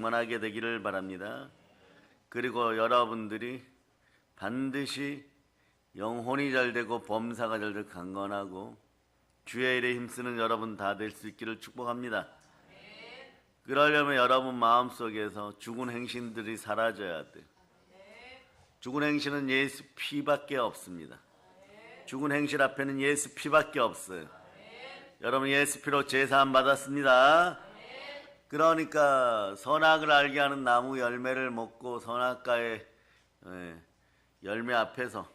만하게 되기를 바랍니다. 그리고 여러분들이 반드시 영혼이 잘되고 범사가 잘되고 강건하고 주의 일에 힘쓰는 여러분 다 될 수 있기를 축복합니다. 그러려면 여러분 마음속에서 죽은 행신들이 사라져야 돼요. 죽은 행신은 예수 피밖에 없습니다. 죽은 행실 앞에는 예수 피밖에 없어요. 여러분 예수 피로 제사함 받았습니다. 그러니까 선악을 알게 하는 나무 열매를 먹고 선악과의 열매 앞에서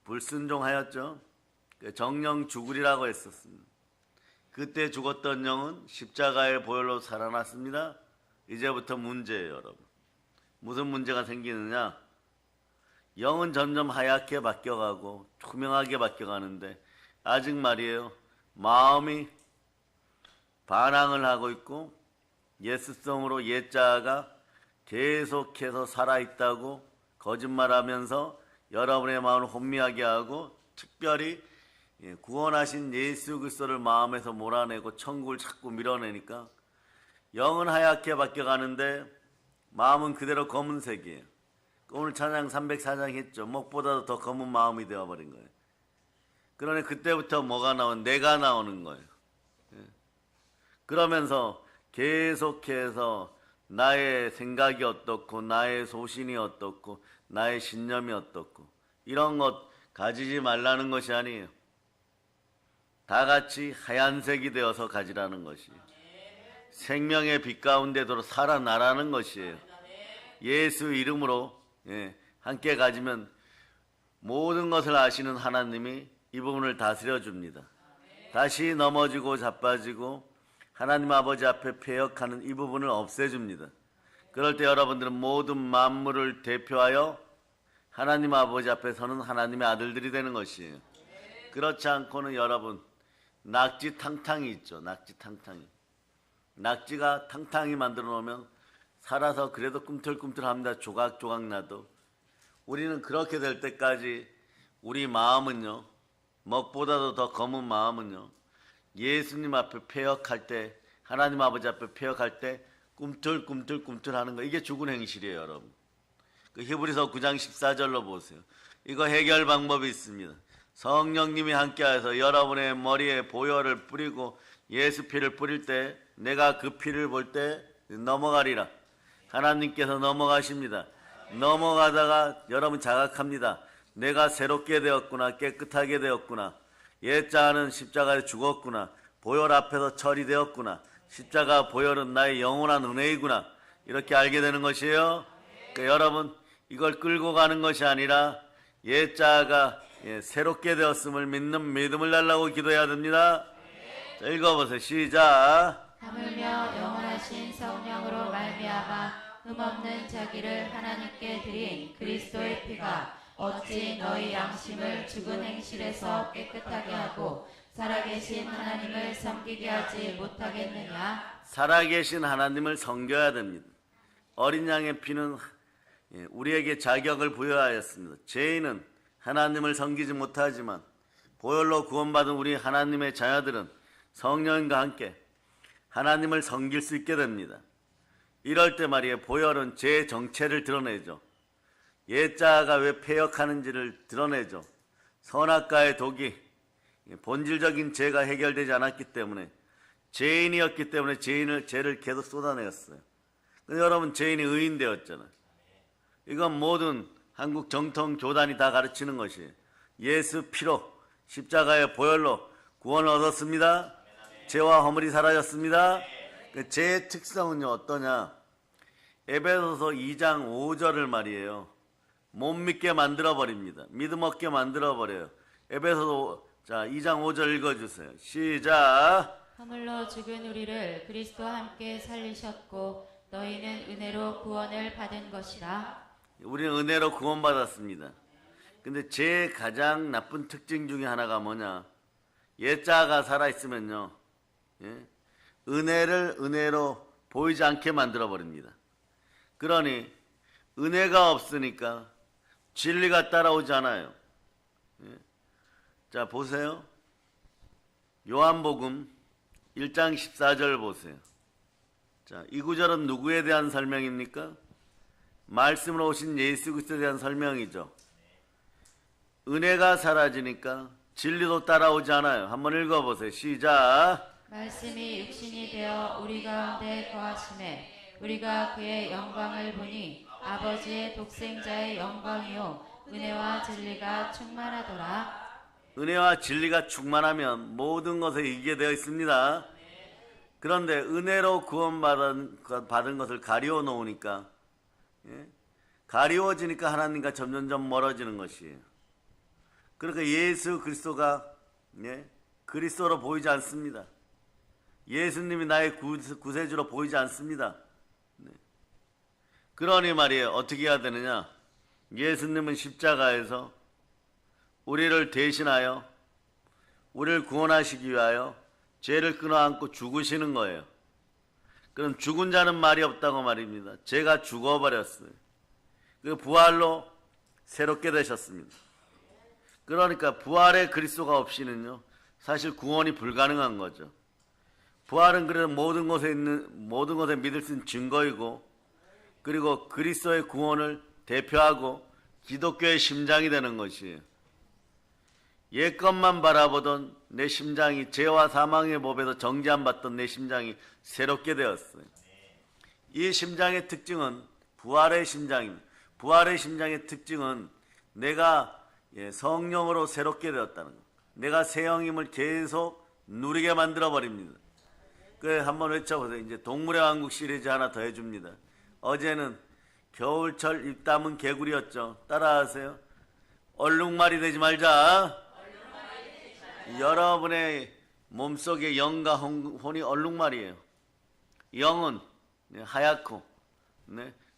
불순종하였죠. 정령 죽으리라고 했었습니다. 그때 죽었던 영은 십자가의 보혈로 살아났습니다. 이제부터 문제예요, 여러분. 무슨 문제가 생기느냐? 영은 점점 하얗게 바뀌어가고 투명하게 바뀌어가는데 아직 말이에요. 마음이 반항을 하고 있고 예스성으로 옛자가 계속해서 살아있다고 거짓말하면서 여러분의 마음을 혼미하게 하고 특별히 구원하신 예수 그리스도를 마음에서 몰아내고 천국을 자꾸 밀어내니까 영은 하얗게 바뀌어가는데 마음은 그대로 검은색이에요. 오늘 찬양 304장 했죠. 목보다도 더 검은 마음이 되어버린 거예요. 그러니 그때부터 뭐가 나오는? 내가 나오는 거예요. 그러면서 계속해서 나의 생각이 어떻고 나의 소신이 어떻고 나의 신념이 어떻고 이런 것 가지지 말라는 것이 아니에요. 다 같이 하얀색이 되어서 가지라는 것이에요. 생명의 빛 가운데도 살아나라는 것이에요. 예수 이름으로 함께 가지면 모든 것을 아시는 하나님이 이 부분을 다스려 줍니다. 다시 넘어지고 자빠지고 하나님 아버지 앞에 패역하는 이 부분을 없애줍니다. 그럴 때 여러분들은 모든 만물을 대표하여 하나님 아버지 앞에 서는 하나님의 아들들이 되는 것이에요. 그렇지 않고는 여러분 낙지 탕탕이 있죠. 낙지 탕탕이. 낙지가 탕탕이 만들어 놓으면 살아서 그래도 꿈틀꿈틀합니다. 조각조각 나도. 우리는 그렇게 될 때까지 우리 마음은요. 먹보다도 더 검은 마음은요. 예수님 앞에 패역할 때 하나님 아버지 앞에 패역할 때 꿈틀꿈틀 하는 거 이게 죽은 행실이에요. 여러분. 그 히브리서 9장 14절로 보세요. 이거 해결 방법이 있습니다. 성령님이 함께하여서 여러분의 머리에 보혈을 뿌리고 예수 피를 뿌릴 때 내가 그 피를 볼 때 넘어가리라. 하나님께서 넘어가십니다. 넘어가다가 여러분 자각합니다. 내가 새롭게 되었구나. 깨끗하게 되었구나. 옛자는 십자가에 죽었구나. 보혈 앞에서 처리되었구나. 십자가 보혈은 나의 영원한 은혜이구나. 이렇게 알게 되는 것이에요. 그러니까 여러분 이걸 끌고 가는 것이 아니라 옛자가 새롭게 되었음을 믿는 믿음을 달라고 기도해야 됩니다. 자, 읽어보세요. 시작. 하물며 영원하신 성령으로 말미암아 흠없는 자기를 하나님께 드린 그리스도의 피가 어찌 너희 양심을 죽은 행실에서 깨끗하게 하고 살아계신 하나님을 섬기게 하지 못하겠느냐? 살아계신 하나님을 섬겨야 됩니다. 어린 양의 피는 우리에게 자격을 부여하였습니다. 죄인은 하나님을 섬기지 못하지만 보혈로 구원받은 우리 하나님의 자녀들은 성령과 함께 하나님을 섬길 수 있게 됩니다. 이럴 때 말이에요. 보혈은 죄의 정체를 드러내죠. 옛자가 왜 패역하는지를 드러내죠. 선악과의 독이 본질적인 죄가 해결되지 않았기 때문에 죄인이었기 때문에 죄를 계속 쏟아내었어요. 근데 여러분 죄인이 의인 되었잖아요. 이건 모든 한국 정통 교단이 다 가르치는 것이에요. 예수 피로 십자가의 보혈로 구원을 얻었습니다. 죄와 허물이 사라졌습니다. 죄의 특성은요 어떠냐? 에베소서 2장 5절을 말이에요. 못 믿게 만들어 버립니다. 믿음 없게 만들어 버려요. 에베소서 2장 5절 읽어주세요. 시작. 허물로 죽은 우리를 그리스도와 함께 살리셨고 너희는 은혜로 구원을 받은 것이라. 우리는 은혜로 구원받았습니다. 근데 제 가장 나쁜 특징 중에 하나가 뭐냐? 옛자가 살아있으면요. 은혜를 은혜로 보이지 않게 만들어 버립니다. 그러니 은혜가 없으니까 진리가 따라오지 않아요. 자, 보세요. 요한복음 1장 14절 보세요. 자, 이 구절은 누구에 대한 설명입니까? 말씀으로 오신 예수 그리스도에 대한 설명이죠. 은혜가 사라지니까 진리도 따라오지 않아요. 한번 읽어보세요. 시작. 말씀이 육신이 되어 우리 가운데 거하심에 우리가 그의 영광을 보니 아버지의 독생자의 영광이요 은혜와 진리가 충만하더라. 은혜와 진리가 충만하면 모든 것에 이기게 되어 있습니다. 그런데 은혜로 구원받은 것을 가리워 놓으니까, 가리워지니까 하나님과 점점점 멀어지는 것이에요. 그러니까 예수 그리스도가 그리스도로 보이지 않습니다. 예수님이 나의 구세주로 보이지 않습니다. 그러니 말이에요. 어떻게 해야 되느냐? 예수님은 십자가에서 우리를 대신하여 우리를 구원하시기 위하여 죄를 끊어안고 죽으시는 거예요. 그럼 죽은 자는 말이 없다고 말입니다. 죄가 죽어버렸어요. 그 부활로 새롭게 되셨습니다. 그러니까 부활의 그리스도가 없이는요, 사실 구원이 불가능한 거죠. 부활은 그래서 모든 것에 믿을 수 있는 증거이고, 그리고 그리스도의 구원을 대표하고 기독교의 심장이 되는 것이에요. 옛것만 바라보던 내 심장이 죄와 사망의 법에서 정죄안 받던 내 심장이 새롭게 되었어요. 이 심장의 특징은 부활의 심장입니다. 부활의 심장의 특징은 내가 성령으로 새롭게 되었다는 것. 내가 새 영임을 계속 누리게 만들어 버립니다. 그래 한번 외쳐보세요. 이제 동물의 왕국 시리즈 하나 더 해줍니다. 어제는 겨울철 입 담은 개구리였죠. 따라하세요. 얼룩말이 되지 말자. 여러분의 몸속의 영과 혼이 얼룩말이에요. 영은 하얗고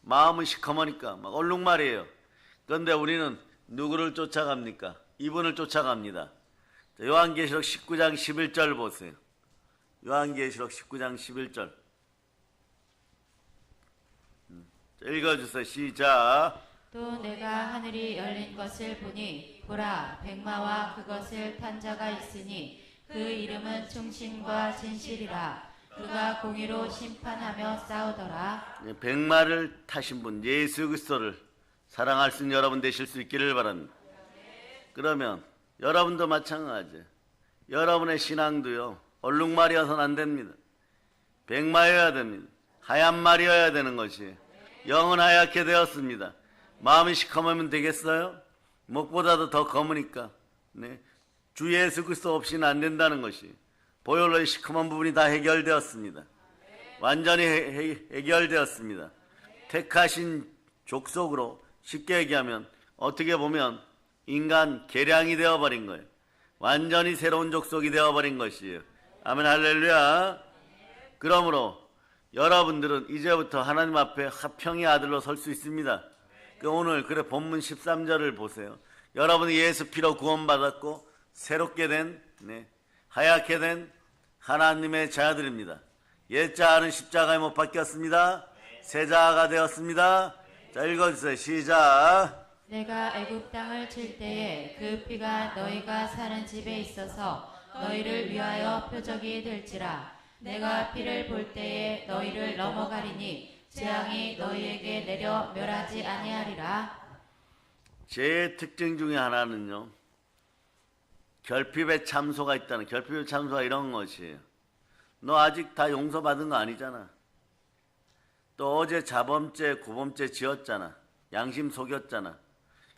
마음은 시커머니까 막 얼룩말이에요. 그런데 우리는 누구를 쫓아갑니까? 이분을 쫓아갑니다. 요한계시록 19장 11절 보세요. 요한계시록 19장 11절 읽어주세요. 시작. 또 내가 하늘이 열린 것을 보니 보라 백마와 그것을 탄 자가 있으니 그 이름은 충신과 진실이라. 그가 공의로 심판하며 싸우더라. 백마를 타신 분 예수 그리스도를 사랑할 수 있는 여러분 되실 수 있기를 바랍니다. 그러면 여러분도 마찬가지예요. 여러분의 신앙도요, 얼룩말이어서는 안 됩니다. 백마여야 됩니다. 하얀 말이어야 되는 것이에요. 영은 하얗게 되었습니다. 마음이 시커매면 되겠어요? 목보다도 더 검으니까. 주 예수 그리스도 없이는 안 된다는 것이 보혈로의 시커먼 부분이 다 해결되었습니다. 완전히 해결되었습니다. 택하신 족속으로 쉽게 얘기하면 어떻게 보면 인간 계량이 되어버린 거예요. 완전히 새로운 족속이 되어버린 것이에요. 아멘 할렐루야. 그러므로 여러분들은 이제부터 하나님 앞에 화평의 아들로 설 수 있습니다. 오늘 그래 본문 13절을 보세요. 여러분이 예수 피로 구원받았고 새롭게 된 하얗게 된 하나님의 자녀들입니다. 옛자는 십자가에 못 박혔습니다. 새 자가 되었습니다. 자 읽어주세요. 시작. 내가 애굽 땅을 칠 때에 그 피가 너희가 사는 집에 있어서 너희를 위하여 표적이 될지라. 내가 피를 볼 때에 너희를 넘어가리니 재앙이 너희에게 내려 멸하지 아니하리라. 죄의 특징 중에 하나는요, 결핍의 참소가 있다는, 결핍의 참소가 이런 것이에요. 너 아직 다 용서받은 거 아니잖아. 또 어제 자범죄, 고범죄 지었잖아. 양심 속였잖아.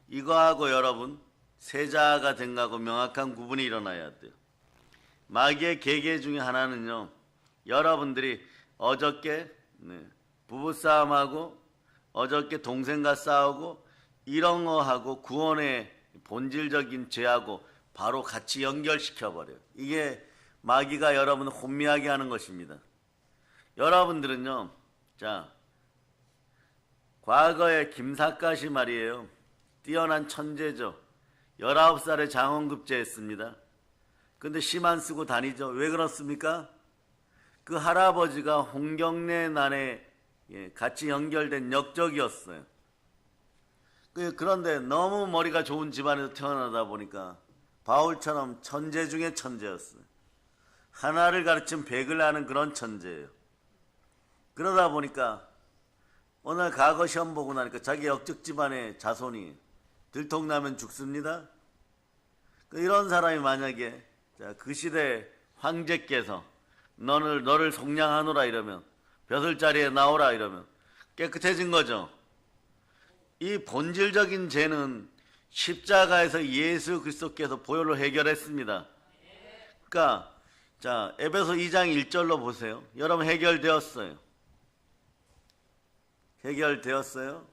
이거하고 여러분 세자가 된 거하고 명확한 구분이 일어나야 돼요. 마귀의 계계 중에 하나는요, 여러분들이 어저께 부부싸움하고 어저께 동생과 싸우고 이런 거하고 구원의 본질적인 죄하고 바로 같이 연결시켜버려요. 이게 마귀가 여러분을 혼미하게 하는 것입니다. 여러분들은요, 자, 과거에 김삿갓이 말이에요, 뛰어난 천재죠. 19살에 장원급제했습니다. 근데 시만 쓰고 다니죠. 왜 그렇습니까? 그 할아버지가 홍경래 난에 같이 연결된 역적이었어요. 그런데 너무 머리가 좋은 집안에서 태어나다 보니까 바울처럼 천재 중에 천재였어요. 하나를 가르친 백을 아는 그런 천재예요. 그러다 보니까 오늘 과거 시험 보고 나니까 자기 역적 집안의 자손이 들통나면 죽습니다. 이런 사람이 만약에 그 시대 황제께서 너를 속량하노라 이러면, 벼슬자리에 나오라 이러면 깨끗해진 거죠. 이 본질적인 죄는 십자가에서 예수 그리스도께서 보혈로 해결했습니다. 그러니까 자, 에베소 2장 1절로 보세요. 여러분 해결되었어요. 해결되었어요.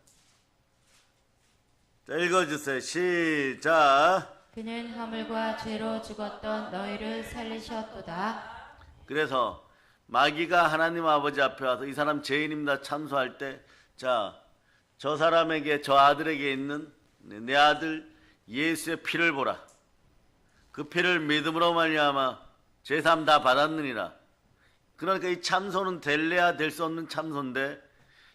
자, 읽어주세요. 시작. 그는 허물과 죄로 죽었던 너희를 살리셨도다. 그래서 마귀가 하나님 아버지 앞에 와서 이 사람 죄인입니다 참소할 때, 자, 저 사람에게, 저 아들에게 있는 내 아들 예수의 피를 보라. 그 피를 믿음으로 말미암아 죄사함 다 받았느니라. 그러니까 이 참소는 될래야 될 수 없는 참소인데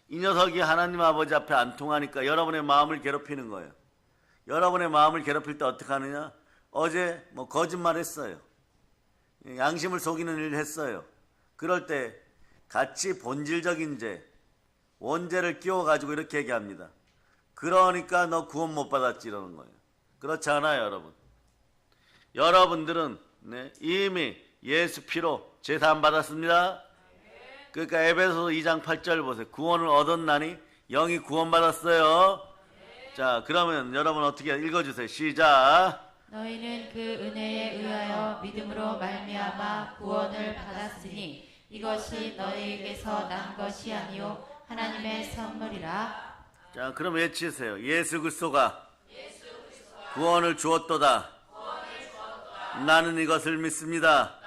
이 녀석이 하나님 아버지 앞에 안 통하니까 여러분의 마음을 괴롭히는 거예요. 여러분의 마음을 괴롭힐 때 어떻게 하느냐? 어제 거짓말 했어요. 양심을 속이는 일을 했어요. 그럴 때 같이 본질적인 죄, 원죄를 끼워가지고 이렇게 얘기합니다. 그러니까 너 구원 못 받았지 이러는 거예요. 그렇지 않아요, 여러분. 여러분들은 이미 예수 피로 제사함 받았습니다. 그러니까 에베소서 2장 8절 보세요. 구원을 얻었나니 영이 구원받았어요. 자, 그러면 여러분 어떻게 읽어주세요. 시작. 너희는 그 은혜에 의하여 믿음으로 말미암아 구원을 받았으니 이것이 너희에게서 난 것이 아니요 하나님의 선물이라. 자, 그럼 외치세요. 예수 그리스도가 구원을 주었도다. 나는 이것을 믿습니다.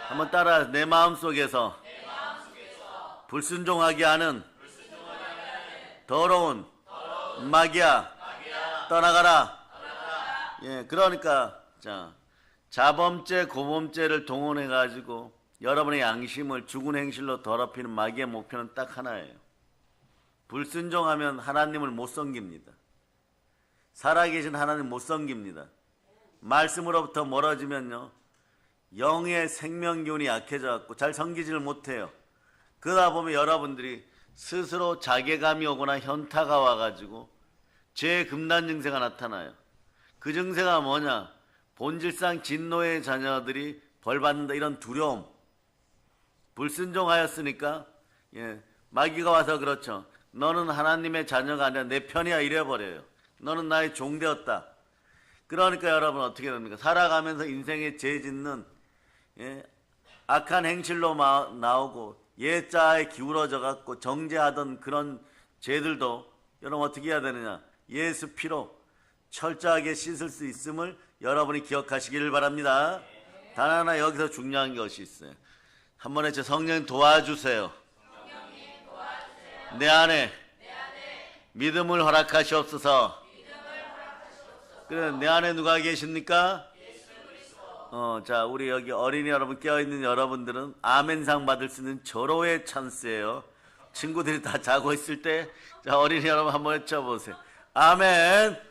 한번 따라. 내 마음속에서 불순종하게 하는 더러운 마귀야 떠나가라. 예, 그러니까 자, 자범죄, 고범죄를 동원해 가지고 여러분의 양심을 죽은 행실로 더럽히는 마귀의 목표는 딱 하나예요. 불순종하면 하나님을 못 섬깁니다. 살아계신 하나님 못 섬깁니다. 말씀으로부터 멀어지면요, 영의 생명기운이 약해져 갖고 잘 섬기지를 못해요. 그러다 보면 여러분들이 스스로 자괴감이 오거나 현타가 와가지고 죄의 금단 증세가 나타나요. 그 증세가 뭐냐? 본질상 진노의 자녀들이 벌받는다, 이런 두려움. 불순종하였으니까 마귀가 와서 그렇죠. 너는 하나님의 자녀가 아니라 내 편이야 이래버려요. 너는 나의 종 되었다. 그러니까 여러분 어떻게 됩니까? 살아가면서 인생에 죄 짓는 악한 행실로 나오고 예자에 기울어져 갖고 정죄하던 그런 죄들도 여러분 어떻게 해야 되느냐? 예수 피로 철저하게 씻을 수 있음을 여러분이 기억하시기를 바랍니다. 단 하나 여기서 중요한 것이 있어요. 한 번에 제 성령 도와주세요. 내 안에 믿음을 허락하시옵소서. 그래, 내 안에 누가 계십니까? 자, 우리 여기 어린이 여러분, 깨어있는 여러분들은 아멘상 받을 수 있는 절호의 찬스예요. 친구들이 다 자고 있을 때, 자, 어린이 여러분 한번 외쳐보세요. 아멘.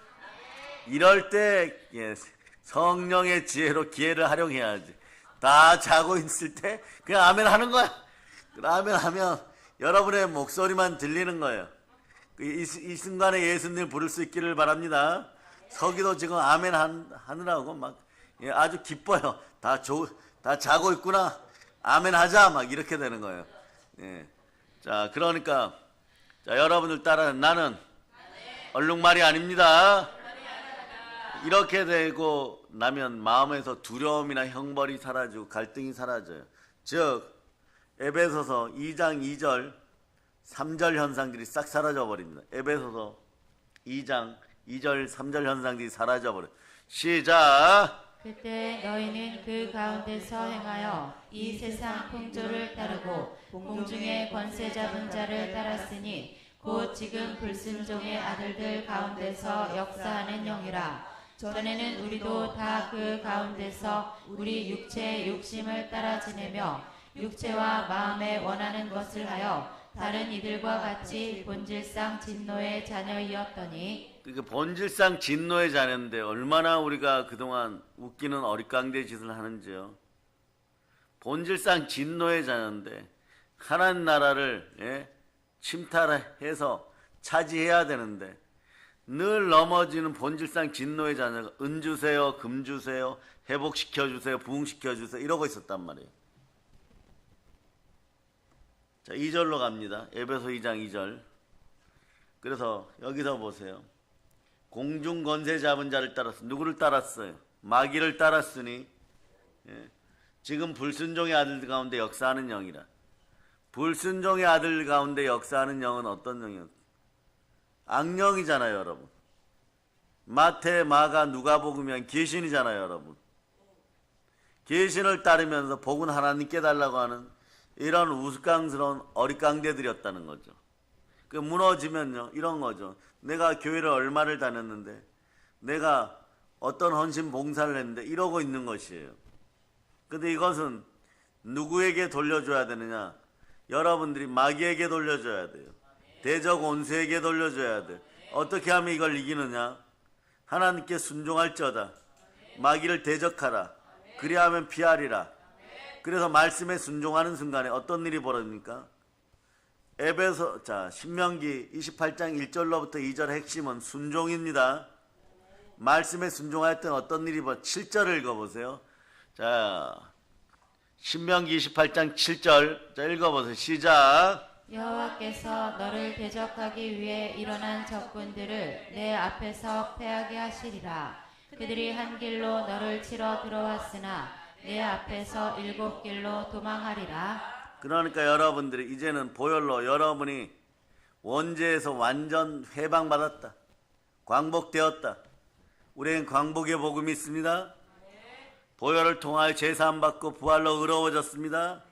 이럴 때 성령의 지혜로 기회를 활용해야지. 다 자고 있을 때 그냥 아멘 하는 거야. 아멘 하면 여러분의 목소리만 들리는 거예요. 이 순간에 예수님 부를 수 있기를 바랍니다. 서기도 지금 아멘 하느라고 막 아주 기뻐요. 다 자고 있구나. 아멘 하자. 막 이렇게 되는 거예요. 자, 그러니까 자, 여러분들 따라 나는 얼룩말이 아닙니다. 이렇게 되고 나면 마음에서 두려움이나 형벌이 사라지고 갈등이 사라져요. 즉 에베소서 2장 2절 3절 현상들이 싹 사라져 버립니다. 에베소서 2장 2절 3절 현상들이 사라져 버려요. 시작. 그때 너희는 그 가운데서 행하여 이 세상 풍조를 따르고 공중의 권세 잡은 자를 따랐으니 곧 지금 불순종의 아들들 가운데서 역사하는 영이라. 전에는 우리도 다 그 가운데서 우리 육체의 욕심을 따라 지내며 육체와 마음에 원하는 것을 하여 다른 이들과 같이 본질상 진노의 자녀이었더니. 그 본질상 진노의 자녀인데 얼마나 우리가 그동안 웃기는 어릿광대 짓을 하는지요. 본질상 진노의 자녀인데 하나님 나라를 침탈해서 차지해야 되는데 늘 넘어지는 본질상 진노의 자녀가 은 주세요, 금 주세요, 회복시켜 주세요, 부흥시켜 주세요 이러고 있었단 말이에요. 자, 2절로 갑니다. 에베소 2장 2절. 그래서 여기서 보세요. 공중 권세 잡은 자를 따랐어. 누구를 따랐어요? 마귀를 따랐으니 지금 불순종의 아들들 가운데 역사하는 영이라. 불순종의 아들 가운데 역사하는 영은 어떤 영이요? 악령이잖아요, 여러분. 마태, 마가, 누가복음이면 귀신이잖아요, 여러분. 귀신을 따르면서 복은 하나님께 달라고 하는 이런 우스꽝스러운 어릿광대들이었다는 거죠. 그 무너지면요, 이런 거죠. 내가 교회를 얼마를 다녔는데, 내가 어떤 헌신 봉사를 했는데 이러고 있는 것이에요. 근데 이것은 누구에게 돌려줘야 되느냐? 여러분들이 마귀에게 돌려줘야 돼요. 대적 온수에게 돌려줘야 돼요. 어떻게 하면 이걸 이기느냐? 하나님께 순종할지어다. 마귀를 대적하라. 그리하면 피하리라. 그래서 말씀에 순종하는 순간에 어떤 일이 벌어집니까? 신명기 28장 1절로부터 2절 핵심은 순종입니다. 말씀에 순종할 때는 어떤 일이 벌어집니까? 7절을 읽어보세요. 자, 신명기 28장 7절. 자, 읽어보세요. 시작. 여호와께서 너를 대적하기 위해 일어난 적군들을 내 앞에서 패하게 하시리라. 그들이 한 길로 너를 치러 들어왔으나 내 앞에서 7길로 도망하리라. 그러니까 여러분들이 이제는 보혈로 여러분이 원죄에서 완전 해방받았다. 광복되었다. 우리는 광복의 복음이 있습니다. 보혈을 통하여 제사함받고 부활로 의로워졌습니다.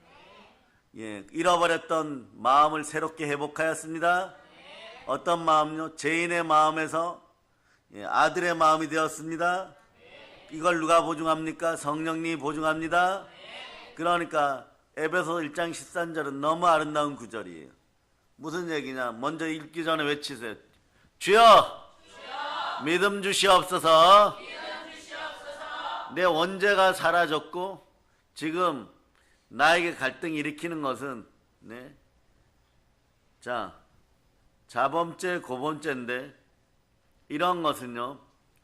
잃어버렸던 마음을 새롭게 회복하였습니다. 어떤 마음요? 죄인의 마음에서 아들의 마음이 되었습니다. 이걸 누가 보증합니까? 성령님이 보증합니다. 그러니까 에베소 1장 13절은 너무 아름다운 구절이에요. 무슨 얘기냐? 먼저 읽기 전에 외치세요. 주여! 믿음 주시옵소서. 내 원죄가 사라졌고 지금 나에게 갈등 일으키는 것은 자범죄, 고범죄인데 이런 것은요,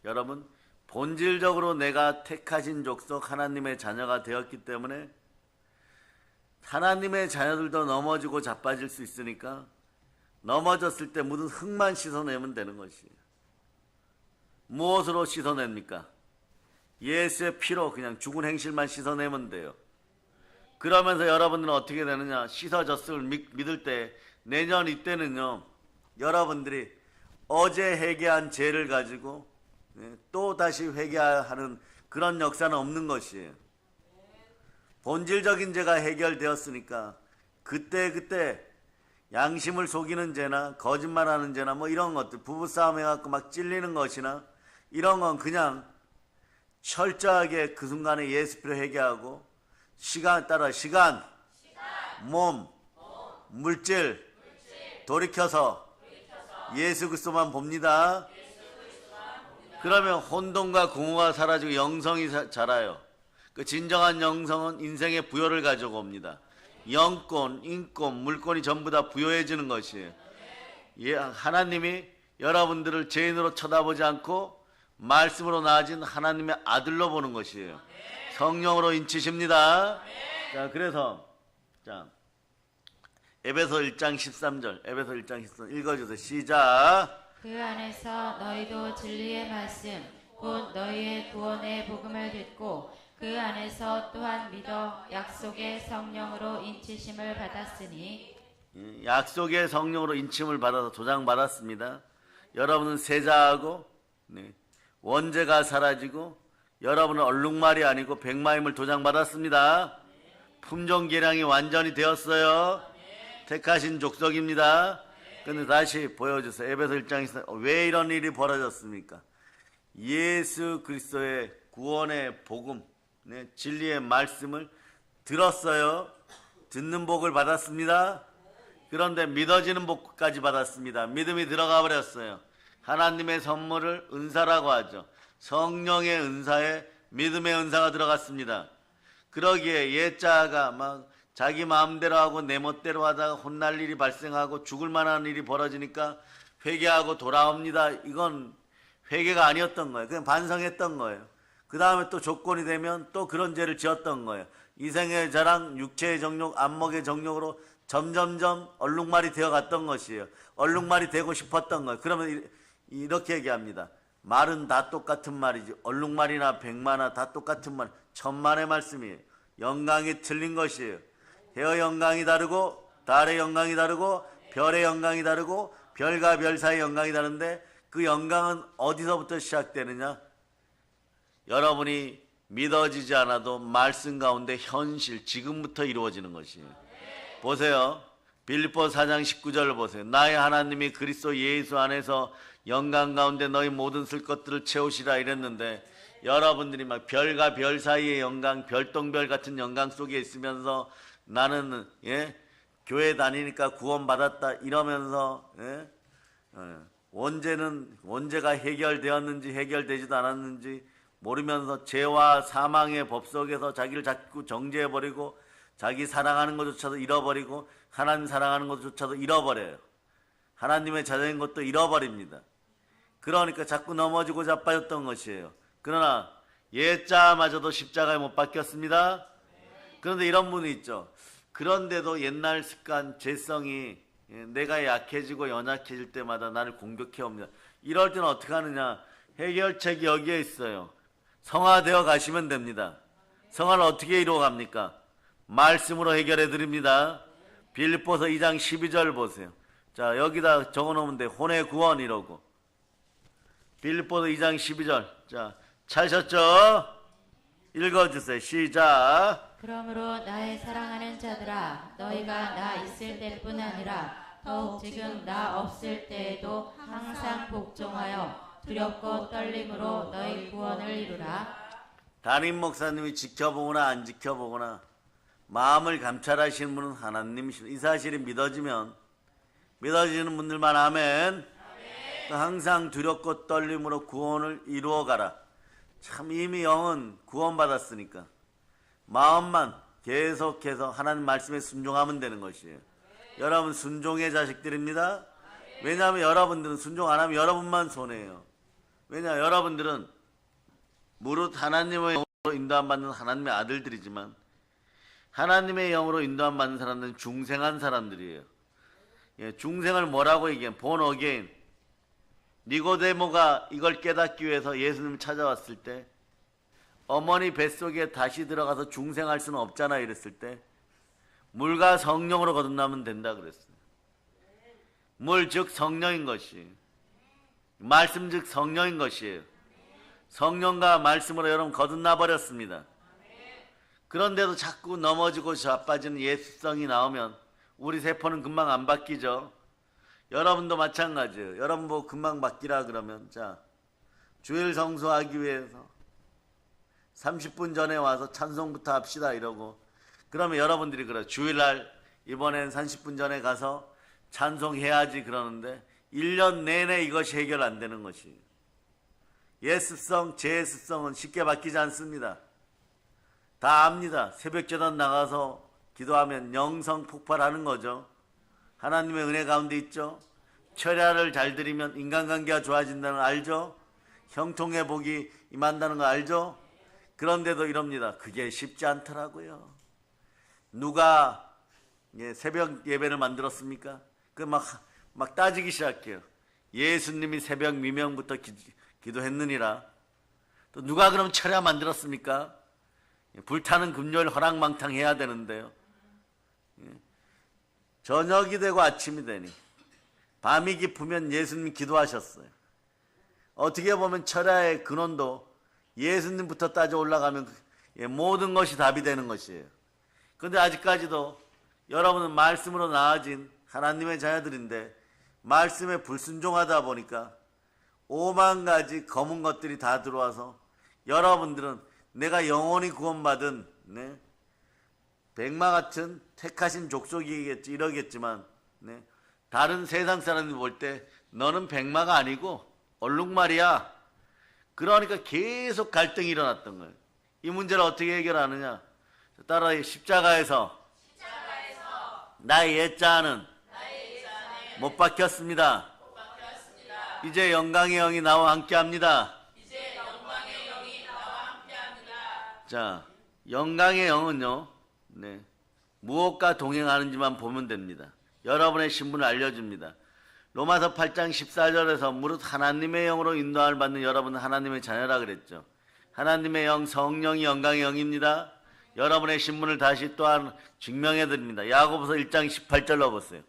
여러분 본질적으로 내가 택하신 족속 하나님의 자녀가 되었기 때문에 하나님의 자녀들도 넘어지고 자빠질 수 있으니까 넘어졌을 때 묻은 흙만 씻어내면 되는 것이에요. 무엇으로 씻어냅니까? 예수의 피로 그냥 죽은 행실만 씻어내면 돼요. 그러면서 여러분들은 어떻게 되느냐? 씻어졌음을 믿을 때 내년 이때는요, 여러분들이 어제 회개한 죄를 가지고 또 다시 회개하는 그런 역사는 없는 것이에요. 본질적인 죄가 해결되었으니까 그때 양심을 속이는 죄나 거짓말하는 죄나 뭐 이런 것들, 부부싸움 해갖고 막 찔리는 것이나 이런 건 그냥 철저하게 그 순간에 예수 피로 회개하고 시간 따라 시간, 몸, 물질 돌이켜서 예수 그리스도만 봅니다. 그러면 혼돈과 공허가 사라지고 영성이 자라요. 그 진정한 영성은 인생의 부여를 가지고 옵니다. 영권, 인권, 물권이 전부 다 부여해지는 것이에요. 하나님이 여러분들을 죄인으로 쳐다보지 않고 말씀으로 나아진 하나님의 아들로 보는 것이에요. 성령으로 인치십니다. 자, 그래서 에베소 1장 13절, 에베소 1장 13절 읽어주세요. 시작. 그 안에서 너희도 진리의 말씀 곧 너희의 구원의 복음을 듣고 그 안에서 또한 믿어 약속의 성령으로 인치심을 받았으니. 약속의 성령으로 인침을 받아서 도장받았습니다. 여러분은 세자하고 원죄가 사라지고 여러분은 얼룩말이 아니고 백마임을 도장받았습니다. 품종계량이 완전히 되었어요. 택하신 족속입니다. 근데 다시 보여주세요. 에베소 1장에서 왜 이런 일이 벌어졌습니까? 예수 그리스도의 구원의 복음, 진리의 말씀을 들었어요. 듣는 복을 받았습니다. 그런데 믿어지는 복까지 받았습니다. 믿음이 들어가 버렸어요. 하나님의 선물을 은사라고 하죠. 성령의 은사에 믿음의 은사가 들어갔습니다. 그러기에 옛자가 막 자기 마음대로 하고 내 멋대로 하다가 혼날 일이 발생하고 죽을 만한 일이 벌어지니까 회개하고 돌아옵니다. 이건 회개가 아니었던 거예요. 그냥 반성했던 거예요. 그 다음에 또 조건이 되면 또 그런 죄를 지었던 거예요. 이생의 자랑, 육체의 정욕, 안목의 정욕으로 점점점 얼룩말이 되어갔던 것이에요. 얼룩말이 되고 싶었던 거예요. 그러면 이렇게 얘기합니다. 말은 다 똑같은 말이지. 얼룩말이나 백마나 다 똑같은 말. 천만의 말씀이에요. 영광이 틀린 것이에요. 해의 영광이 다르고 달의 영광이 다르고 별의 영광이 다르고 별과 별 사이의 영광이 다른데 그 영광은 어디서부터 시작되느냐? 여러분이 믿어지지 않아도 말씀 가운데 현실 지금부터 이루어지는 것이에요. 보세요. 빌립보 4장 19절을 보세요. 나의 하나님이 그리스도 예수 안에서 영광 가운데 너희 모든 쓸 것들을 채우시라 이랬는데 여러분들이 막 별과 별 사이의 영광, 별똥별 같은 영광 속에 있으면서 나는 교회 다니니까 구원받았다 이러면서 언제가 해결되었는지 해결되지도 않았는지 모르면서 죄와 사망의 법 속에서 자기를 자꾸 정죄해버리고 자기 사랑하는 것조차도 잃어버리고 하나님 사랑하는 것조차도 잃어버려요. 하나님의 자녀인 것도 잃어버립니다. 그러니까 자꾸 넘어지고 자빠졌던 것이에요. 그러나 옛자마저도 십자가에 못 박혔습니다. 그런데 이런 분이 있죠. 그런데도 옛날 습관, 죄성이 내가 약해지고 연약해질 때마다 나를 공격해 옵니다. 이럴 때는 어떻게 하느냐? 해결책이 여기에 있어요. 성화되어 가시면 됩니다. 성화를 어떻게 이루어갑니까? 말씀으로 해결해 드립니다. 빌립보서 2장 12절 보세요. 자, 여기다 적어놓으면 돼. 혼의 구원 이러고. 빌립보서 2장 12절. 자, 찾으셨죠? 읽어주세요. 시작. 그러므로 나의 사랑하는 자들아 너희가 나 있을 때뿐 아니라 더욱 지금 나 없을 때에도 항상 복종하여 두렵고 떨림으로 너희 구원을 이루라. 담임 목사님이 지켜보거나 안 지켜보거나 마음을 감찰하시는 분은 하나님이십니다. 이 사실이 믿어지면 믿어지는 분들만 아멘. 항상 두렵고 떨림으로 구원을 이루어가라. 참 이미 영은 구원받았으니까 마음만 계속해서 하나님 말씀에 순종하면 되는 것이에요. 여러분 순종의 자식들입니다. 왜냐하면 여러분들은 순종 안 하면 여러분만 손해예요. 왜냐 여러분들은 무릇 하나님의 영으로 인도함 받는 하나님의 아들들이지만 하나님의 영으로 인도함 받는 사람들은 중생한 사람들이에요. 중생을 뭐라고 얘기해요? born again. 니고데모가 이걸 깨닫기 위해서 예수님을 찾아왔을 때 어머니 뱃속에 다시 들어가서 중생할 수는 없잖아 이랬을 때 물과 성령으로 거듭나면 된다 그랬어요. 물 즉 성령인 것이, 말씀 즉 성령인 것이에요. 성령과 말씀으로 여러분 거듭나 버렸습니다. 그런데도 자꾸 넘어지고 자빠지는 예수성이 나오면 우리 세포는 금방 안 바뀌죠. 여러분도 마찬가지예요. 여러분 뭐 금방 바뀌라 그러면 자 주일 성수하기 위해서 30분 전에 와서 찬송부터 합시다 이러고 그러면 여러분들이 그래요. 주일날 이번엔 30분 전에 가서 찬송해야지 그러는데 1년 내내 이것이 해결 안 되는 것이에요. 예습성, 제습성은 쉽게 바뀌지 않습니다. 다 압니다. 새벽제단 나가서 기도하면 영성 폭발하는 거죠. 하나님의 은혜 가운데 있죠. 철야를 잘 드리면 인간관계가 좋아진다는 거 알죠? 형통의 복이 임한다는 거 알죠? 그런데도 이럽니다. 그게 쉽지 않더라고요. 누가 새벽 예배를 만들었습니까? 그 막 따지기 시작해요. 예수님이 새벽 미명부터 기도했느니라. 또 누가 그럼 철야 만들었습니까? 불타는 금요일 허랑망탕 해야 되는데요. 저녁이 되고 아침이 되니 밤이 깊으면 예수님 기도하셨어요. 어떻게 보면 철야의 근원도 예수님부터 따져 올라가면 모든 것이 답이 되는 것이에요. 그런데 아직까지도 여러분은 말씀으로 나아진 하나님의 자녀들인데 말씀에 불순종하다 보니까 5만 가지 검은 것들이 다 들어와서 여러분들은 내가 영원히 구원받은 백마 같은 택하신 족속이겠지 이러겠지만 다른 세상 사람들이 볼 때 너는 백마가 아니고 얼룩말이야. 그러니까 계속 갈등이 일어났던 거예요. 이 문제를 어떻게 해결하느냐? 따라서 십자가에서 나의 옛자는 못 박혔습니다. 이제 영광의 영이 나와 함께합니다. 자, 영광의 영은요, 네, 무엇과 동행하는지만 보면 됩니다. 여러분의 신분을 알려줍니다. 로마서 8장 14절에서 무릇 하나님의 영으로 인도함을 받는 여러분은 하나님의 자녀라 그랬죠. 하나님의 영, 성령이 영광의 영입니다. 여러분의 신분을 다시 또한 증명해 드립니다. 야고보서 1장 18절 넣어보세요.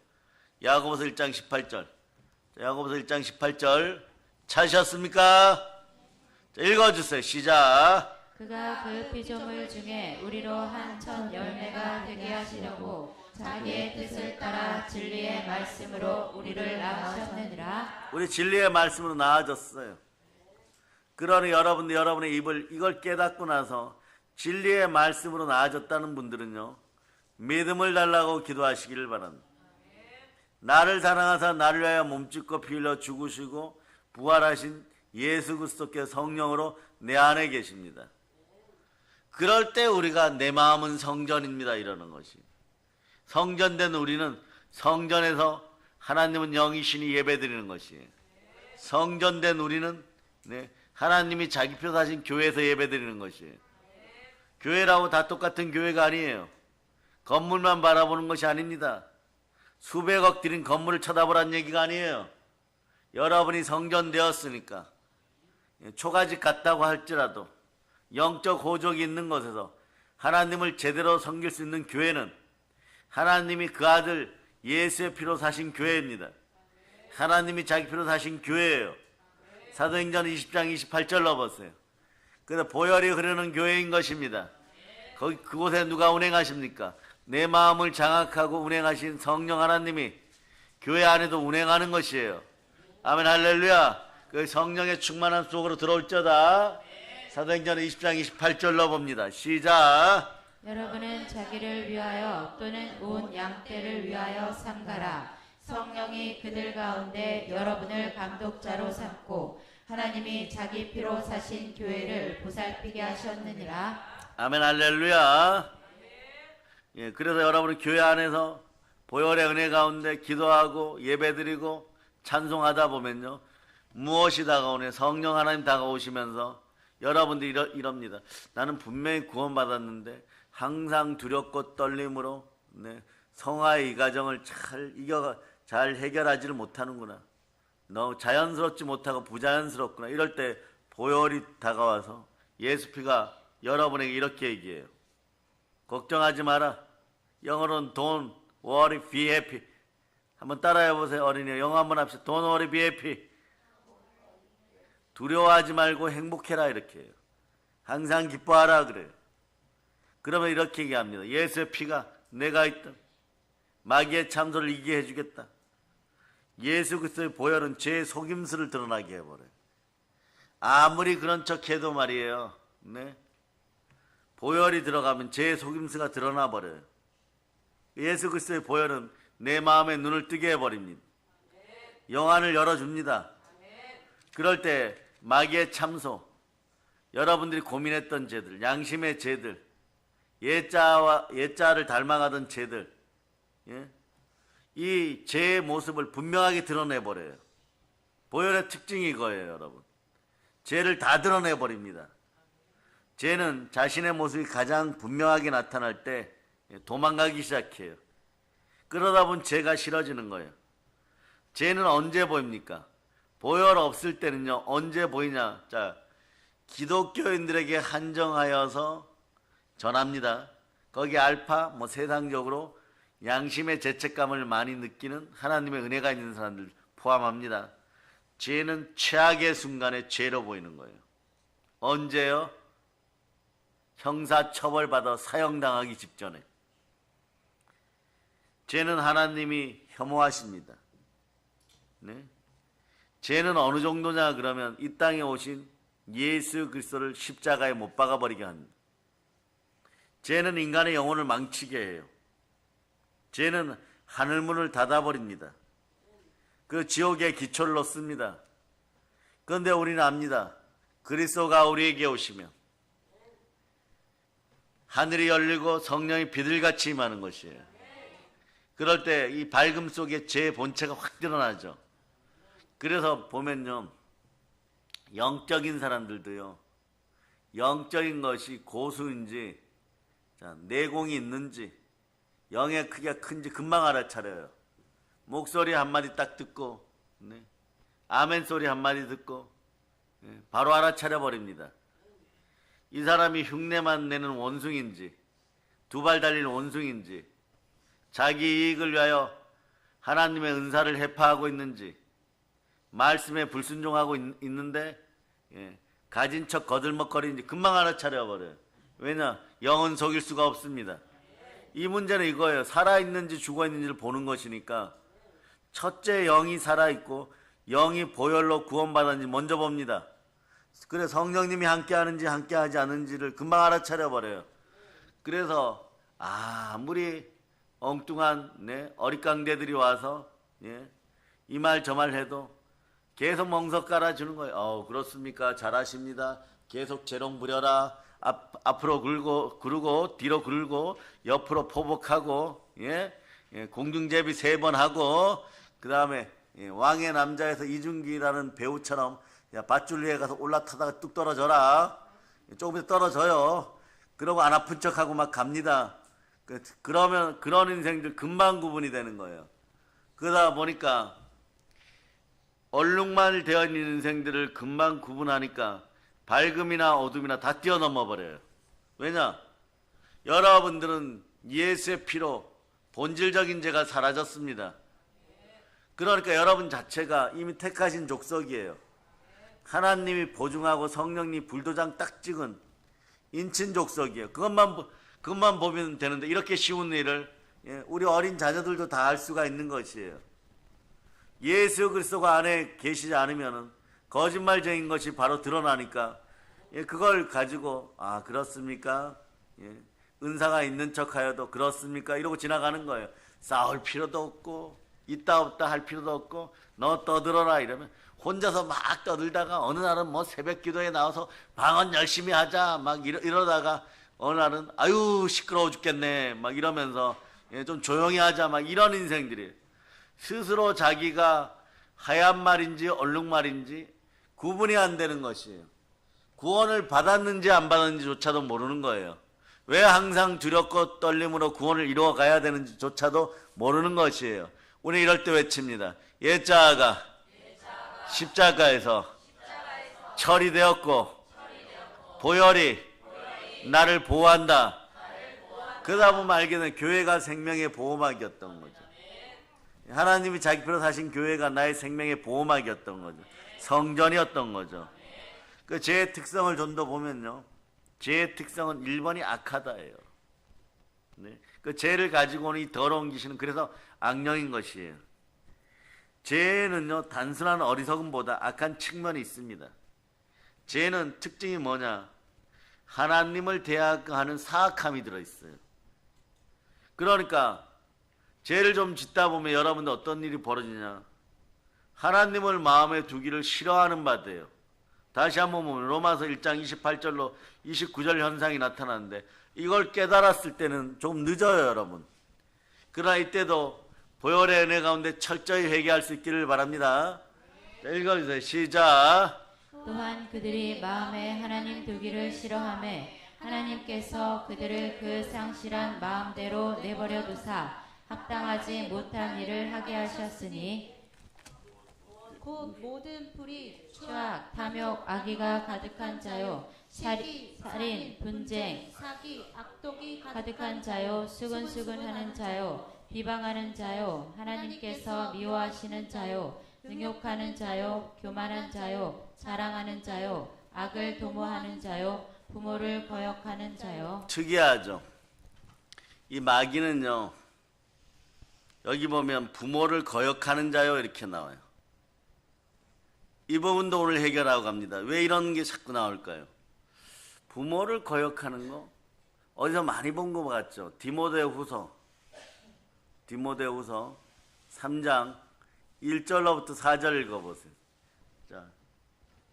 야고보서 1장 18절. 야고보서 1장 18절 찾으셨습니까? 자, 읽어주세요. 시작. 그가 그 피조물 중에 우리로 한 첫 열매가 되게 하시려고 자기의 뜻을 따라 진리의 말씀으로 우리를 낳으셨느니라. 우리 진리의 말씀으로 나아졌어요. 그러니 여러분들 여러분의 입을 이걸 깨닫고 나서 진리의 말씀으로 나아졌다는 분들은요, 믿음을 달라고 기도하시기를 바랍니다. 나를 사랑하사 나를 위하여 몸짓고 피 흘려 죽으시고 부활하신 예수 그리스도께서 성령으로 내 안에 계십니다. 그럴 때 우리가 내 마음은 성전입니다 이러는 것이. 성전된 우리는 성전에서 하나님은 영이시니 예배드리는 것이에요. 성전된 우리는 하나님이 자기 표 사신 교회에서 예배드리는 것이에요. 교회라고 다 똑같은 교회가 아니에요. 건물만 바라보는 것이 아닙니다. 수백억 들인 건물을 쳐다보라는 얘기가 아니에요. 여러분이 성전되었으니까 초가집 같다고 할지라도 영적 호족이 있는 곳에서 하나님을 제대로 섬길 수 있는 교회는 하나님이 그 아들 예수의 피로 사신 교회입니다. 하나님이 자기 피로 사신 교회예요. 사도행전 20장 28절 넣어보세요. 그래서 보혈이 흐르는 교회인 것입니다. 그곳에 누가 운행하십니까? 내 마음을 장악하고 운행하신 성령 하나님이 교회 안에도 운행하는 것이에요. 아멘 할렐루야. 그 성령의 충만함 속으로 들어올저다. 사도행전 20장 28절 넣어봅니다. 시작. 여러분은 자기를 위하여 또는 온 양떼를 위하여 삼가라. 성령이 그들 가운데 여러분을 감독자로 삼고 하나님이 자기 피로 사신 교회를 보살피게 하셨느니라. 아멘 할렐루야. 예, 그래서 여러분은 교회 안에서 보혈의 은혜 가운데 기도하고 예배드리고 찬송하다 보면요, 무엇이 다가오네? 성령 하나님 다가오시면서 여러분들이 이럽니다. 나는 분명히 구원받았는데 항상 두렵고 떨림으로 성화의 이 가정을 잘 해결하지를 못하는구나. 너무 자연스럽지 못하고 부자연스럽구나. 이럴 때 보혈이 다가와서 예수 피가 여러분에게 이렇게 얘기해요. 걱정하지 마라. 영어로는 don't worry, be happy. 한번 따라해 보세요. 어린이 영어 한번 합시다. Don't worry, be happy. 두려워하지 말고 행복해라 이렇게 해요. 항상 기뻐하라 그래요. 그러면 이렇게 얘기합니다. 예수의 피가 내가 있던 마귀의 참소를 이기게 해주겠다. 예수 그리스도의 보혈은 죄의 속임수를 드러나게 해버려요. 아무리 그런 척해도 말이에요. 보혈이 들어가면 죄의 속임수가 드러나 버려요. 예수 그리스도의 보혈은 내 마음의 눈을 뜨게 해버립니다. 영안을 열어줍니다. 그럴 때 마귀의 참소, 여러분들이 고민했던 죄들, 양심의 죄들, 옛자를 닮아가던 죄들, 이 죄의 모습을 분명하게 드러내버려요. 보혈의 특징이 이거예요, 여러분. 죄를 다 드러내버립니다. 죄는 자신의 모습이 가장 분명하게 나타날 때 도망가기 시작해요. 그러다 보면 죄가 싫어지는 거예요. 죄는 언제 보입니까? 보혈 없을 때는요, 언제 보이냐? 자, 기독교인들에게 한정하여서 전합니다. 거기 알파, 세상적으로 양심의 죄책감을 많이 느끼는 하나님의 은혜가 있는 사람들 포함합니다. 죄는 최악의 순간에 죄로 보이는 거예요. 언제요? 형사처벌받아 사형당하기 직전에. 죄는 하나님이 혐오하십니다. 죄는 어느 정도냐 그러면 이 땅에 오신 예수 그리스도를 십자가에 못 박아버리게 합니다. 죄는 인간의 영혼을 망치게 해요. 죄는 하늘문을 닫아버립니다. 그 지옥의 기초를 놓습니다. 그런데 우리는 압니다. 그리스도가 우리에게 오시면 하늘이 열리고 성령이 비둘같이 임하는 것이에요. 그럴 때 이 밝음 속에 제 본체가 확 드러나죠. 그래서 보면요, 영적인 사람들도요, 영적인 것이 고수인지, 자, 내공이 있는지, 영의 크기가 큰지 금방 알아차려요. 목소리 한마디 딱 듣고, 네. 아멘 소리 한마디 듣고, 네. 바로 알아차려 버립니다. 이 사람이 흉내만 내는 원숭인지, 두 발 달린 원숭인지, 자기 이익을 위하여 하나님의 은사를 해파하고 있는지, 말씀에 불순종하고 있는데, 예, 가진 척 거들먹거리는지 금방 알아차려 버려요. 왜냐? 영은 속일 수가 없습니다. 이 문제는 이거예요. 살아있는지 죽어있는지를 보는 것이니까, 첫째 영이 살아있고 영이 보혈로 구원받았는지 먼저 봅니다. 그래 성령님이 함께하는지 함께하지 않는지를 금방 알아차려 버려요. 그래서 아무리 엉뚱한 어릿광대들이 와서 이 말 저 말 해도 계속 멍석 깔아주는 거예요. 그렇습니까? 잘하십니다. 계속 재롱 부려라. 앞으로 구르고 뒤로 굴고 옆으로 포복하고 공중제비 3번 하고 그 다음에 왕의 남자에서 이중기라는 배우처럼 야 밧줄리에 가서 올라타다가 뚝 떨어져라. 조금 있다 떨어져요. 그러고 안 아픈 척하고 막 갑니다. 그러면 그런 인생들 금방 구분이 되는 거예요. 그러다 보니까 얼룩말 되어 있는 인생들을 금방 구분하니까 밝음이나 어둠이나 다 뛰어넘어 버려요. 왜냐? 여러분들은 예수의 피로 본질적인 죄가 사라졌습니다. 그러니까 여러분 자체가 이미 택하신 족속이에요. 하나님이 보증하고 성령님 불도장 딱 찍은 인친 족속이에요. 그것만 보면 되는데 이렇게 쉬운 일을 우리 어린 자녀들도 다 할 수가 있는 것이에요. 예수 그리스도가 안에 계시지 않으면 거짓말쟁인 것이 바로 드러나니까 그걸 가지고 그렇습니까? 은사가 있는 척하여도 그렇습니까? 이러고 지나가는 거예요. 싸울 필요도 없고 있다 없다 할 필요도 없고 너 떠들어라 이러면 혼자서 막 떠들다가 어느 날은 뭐 새벽 기도에 나와서 방언 열심히 하자 막 이러다가 어느 날은 아유 시끄러워 죽겠네 막 이러면서 좀 조용히 하자 막 이런 인생들이 스스로 자기가 하얀 말인지 얼룩말인지 구분이 안 되는 것이에요. 구원을 받았는지 안 받았는지조차도 모르는 거예요. 왜 항상 두렵고 떨림으로 구원을 이루어 가야 되는지조차도 모르는 것이에요. 우리 이럴 때 외칩니다. 옛자가 십자가에서 처리되었고 보혈이 나를 보호한다. 그러다 보면 알게 되는 교회가 생명의 보호막이었던 거죠. 하나님이 자기 피로 사신 교회가 나의 생명의 보호막이었던 거죠. 성전이었던 거죠. 그 죄의 특성을 좀 더 보면요. 죄의 특성은 1번이 악하다예요. 그 죄를 가지고 오는 이 더러운 귀신은 그래서 악령인 것이에요. 죄는요, 단순한 어리석음보다 악한 측면이 있습니다. 죄는 특징이 뭐냐? 하나님을 대하는 사악함이 들어있어요. 그러니까 죄를 좀 짓다 보면 여러분들 어떤 일이 벌어지냐? 하나님을 마음에 두기를 싫어하는 바 돼요. 다시 한번 보면 로마서 1장 28절로 29절 현상이 나타나는데 이걸 깨달았을 때는 좀 늦어요, 여러분. 그러나 이때도 보혈의 은혜 가운데 철저히 회개할 수 있기를 바랍니다. 읽어주세요. 시작. 또한 그들이 마음에 하나님 두기를 싫어하매 하나님께서 그들을 그 상실한 마음대로 내버려 두사 합당하지 못한 일을 하게 하셨으니 곧 모든 불의, 추악, 탐욕, 악의가 가득한 자요 살인, 분쟁, 사기, 악독이 가득한 자요 수근수근하는 자요 비방하는 자요 하나님께서 미워하시는 자요 능욕하는 자요 교만한 자요 자랑하는 자요 악을 도모하는 자요 부모를 거역하는 자요. 특이하죠. 이 마귀는요, 여기 보면 부모를 거역하는 자요 이렇게 나와요. 이 부분도 오늘 해결하고 갑니다. 왜 이런 게 자꾸 나올까요? 부모를 거역하는 거 어디서 많이 본 것 같죠? 디모데후서 3장 1절로부터 4절 읽어보세요. 자,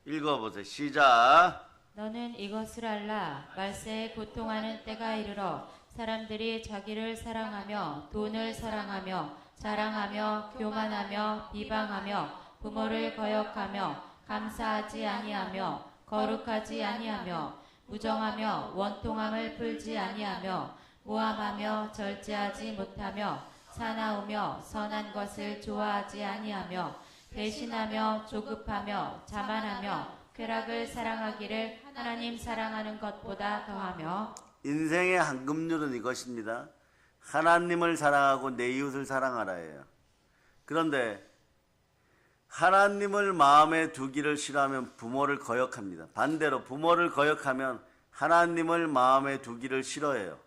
읽어보세요. 시작. 너는 이것을 알라. 말세에 고통하는 때가 이르러 사람들이 자기를 사랑하며 돈을 사랑하며 자랑하며 교만하며 비방하며 부모를 거역하며 감사하지 아니하며 거룩하지 아니하며 무정하며 원통함을 풀지 아니하며 모함하며 절제하지 못하며 사나우며 선한 것을 좋아하지 아니하며 배신하며 조급하며 자만하며 쾌락을 사랑하기를 하나님 사랑하는 것보다 더하며 인생의 황금률은 이것입니다. 하나님을 사랑하고 내 이웃을 사랑하라예요. 그런데 하나님을 마음에 두기를 싫어하면 부모를 거역합니다. 반대로 부모를 거역하면 하나님을 마음에 두기를 싫어해요.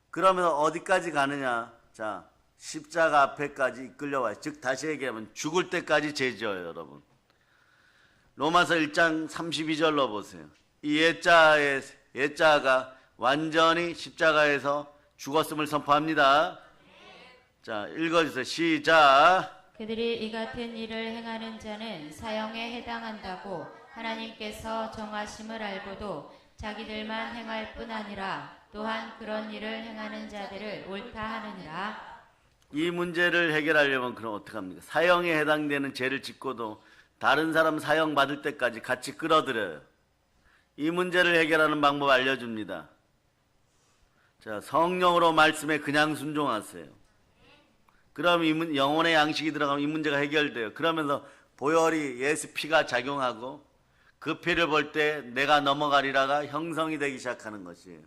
그러면 어디까지 가느냐? 자, 십자가 앞에까지 이끌려와요. 즉 다시 얘기하면 죽을 때까지 죄져요, 여러분. 로마서 1장 32절로 보세요. 이 예자가 완전히 십자가에서 죽었음을 선포합니다. 자, 읽어주세요. 시작. 그들이 이 같은 일을 행하는 자는 사형에 해당한다고 하나님께서 정하심을 알고도 자기들만 행할 뿐 아니라 또한 그런 일을 행하는 자들을 옳다 하느니라. 이 문제를 해결하려면 그럼 어떡합니까? 사형에 해당되는 죄를 짓고도 다른 사람 사형 받을 때까지 같이 끌어들여요. 이 문제를 해결하는 방법 알려줍니다. 자, 성령으로 말씀에 그냥 순종하세요. 그럼 영혼의 양식이 들어가면 이 문제가 해결돼요. 그러면서 보혈이 예수 피가 작용하고 그 피를 볼 때 내가 넘어가리라가 형성이 되기 시작하는 것이에요.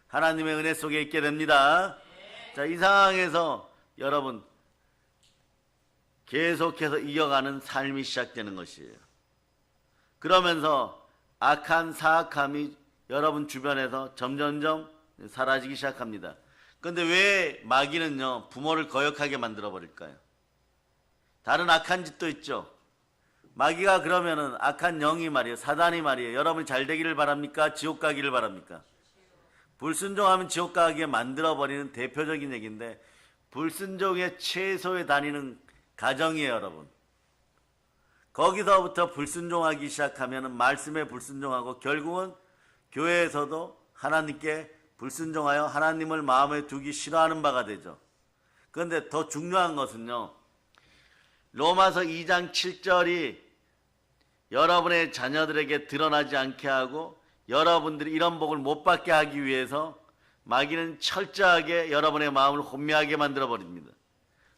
하나님의 은혜 속에 있게 됩니다. 자, 이 상황에서 여러분 계속해서 이어가는 삶이 시작되는 것이에요. 그러면서 악한 사악함이 여러분 주변에서 점점점 사라지기 시작합니다. 그런데 왜 마귀는요 부모를 거역하게 만들어 버릴까요? 다른 악한 짓도 있죠. 마귀가 그러면은 악한 영이 말이에요, 사단이 말이에요, 여러분이 잘 되기를 바랍니까? 지옥 가기를 바랍니까? 불순종하면 지옥 가게 만들어 버리는 대표적인 얘기인데, 불순종의 최소에 다니는 가정이에요, 여러분. 거기서부터 불순종하기 시작하면 말씀에 불순종하고 결국은 교회에서도 하나님께 불순종하여 하나님을 마음에 두기 싫어하는 바가 되죠. 그런데 더 중요한 것은요, 로마서 2장 7절이 여러분의 자녀들에게 드러나지 않게 하고 여러분들이 이런 복을 못 받게 하기 위해서 마귀는 철저하게 여러분의 마음을 혼미하게 만들어 버립니다.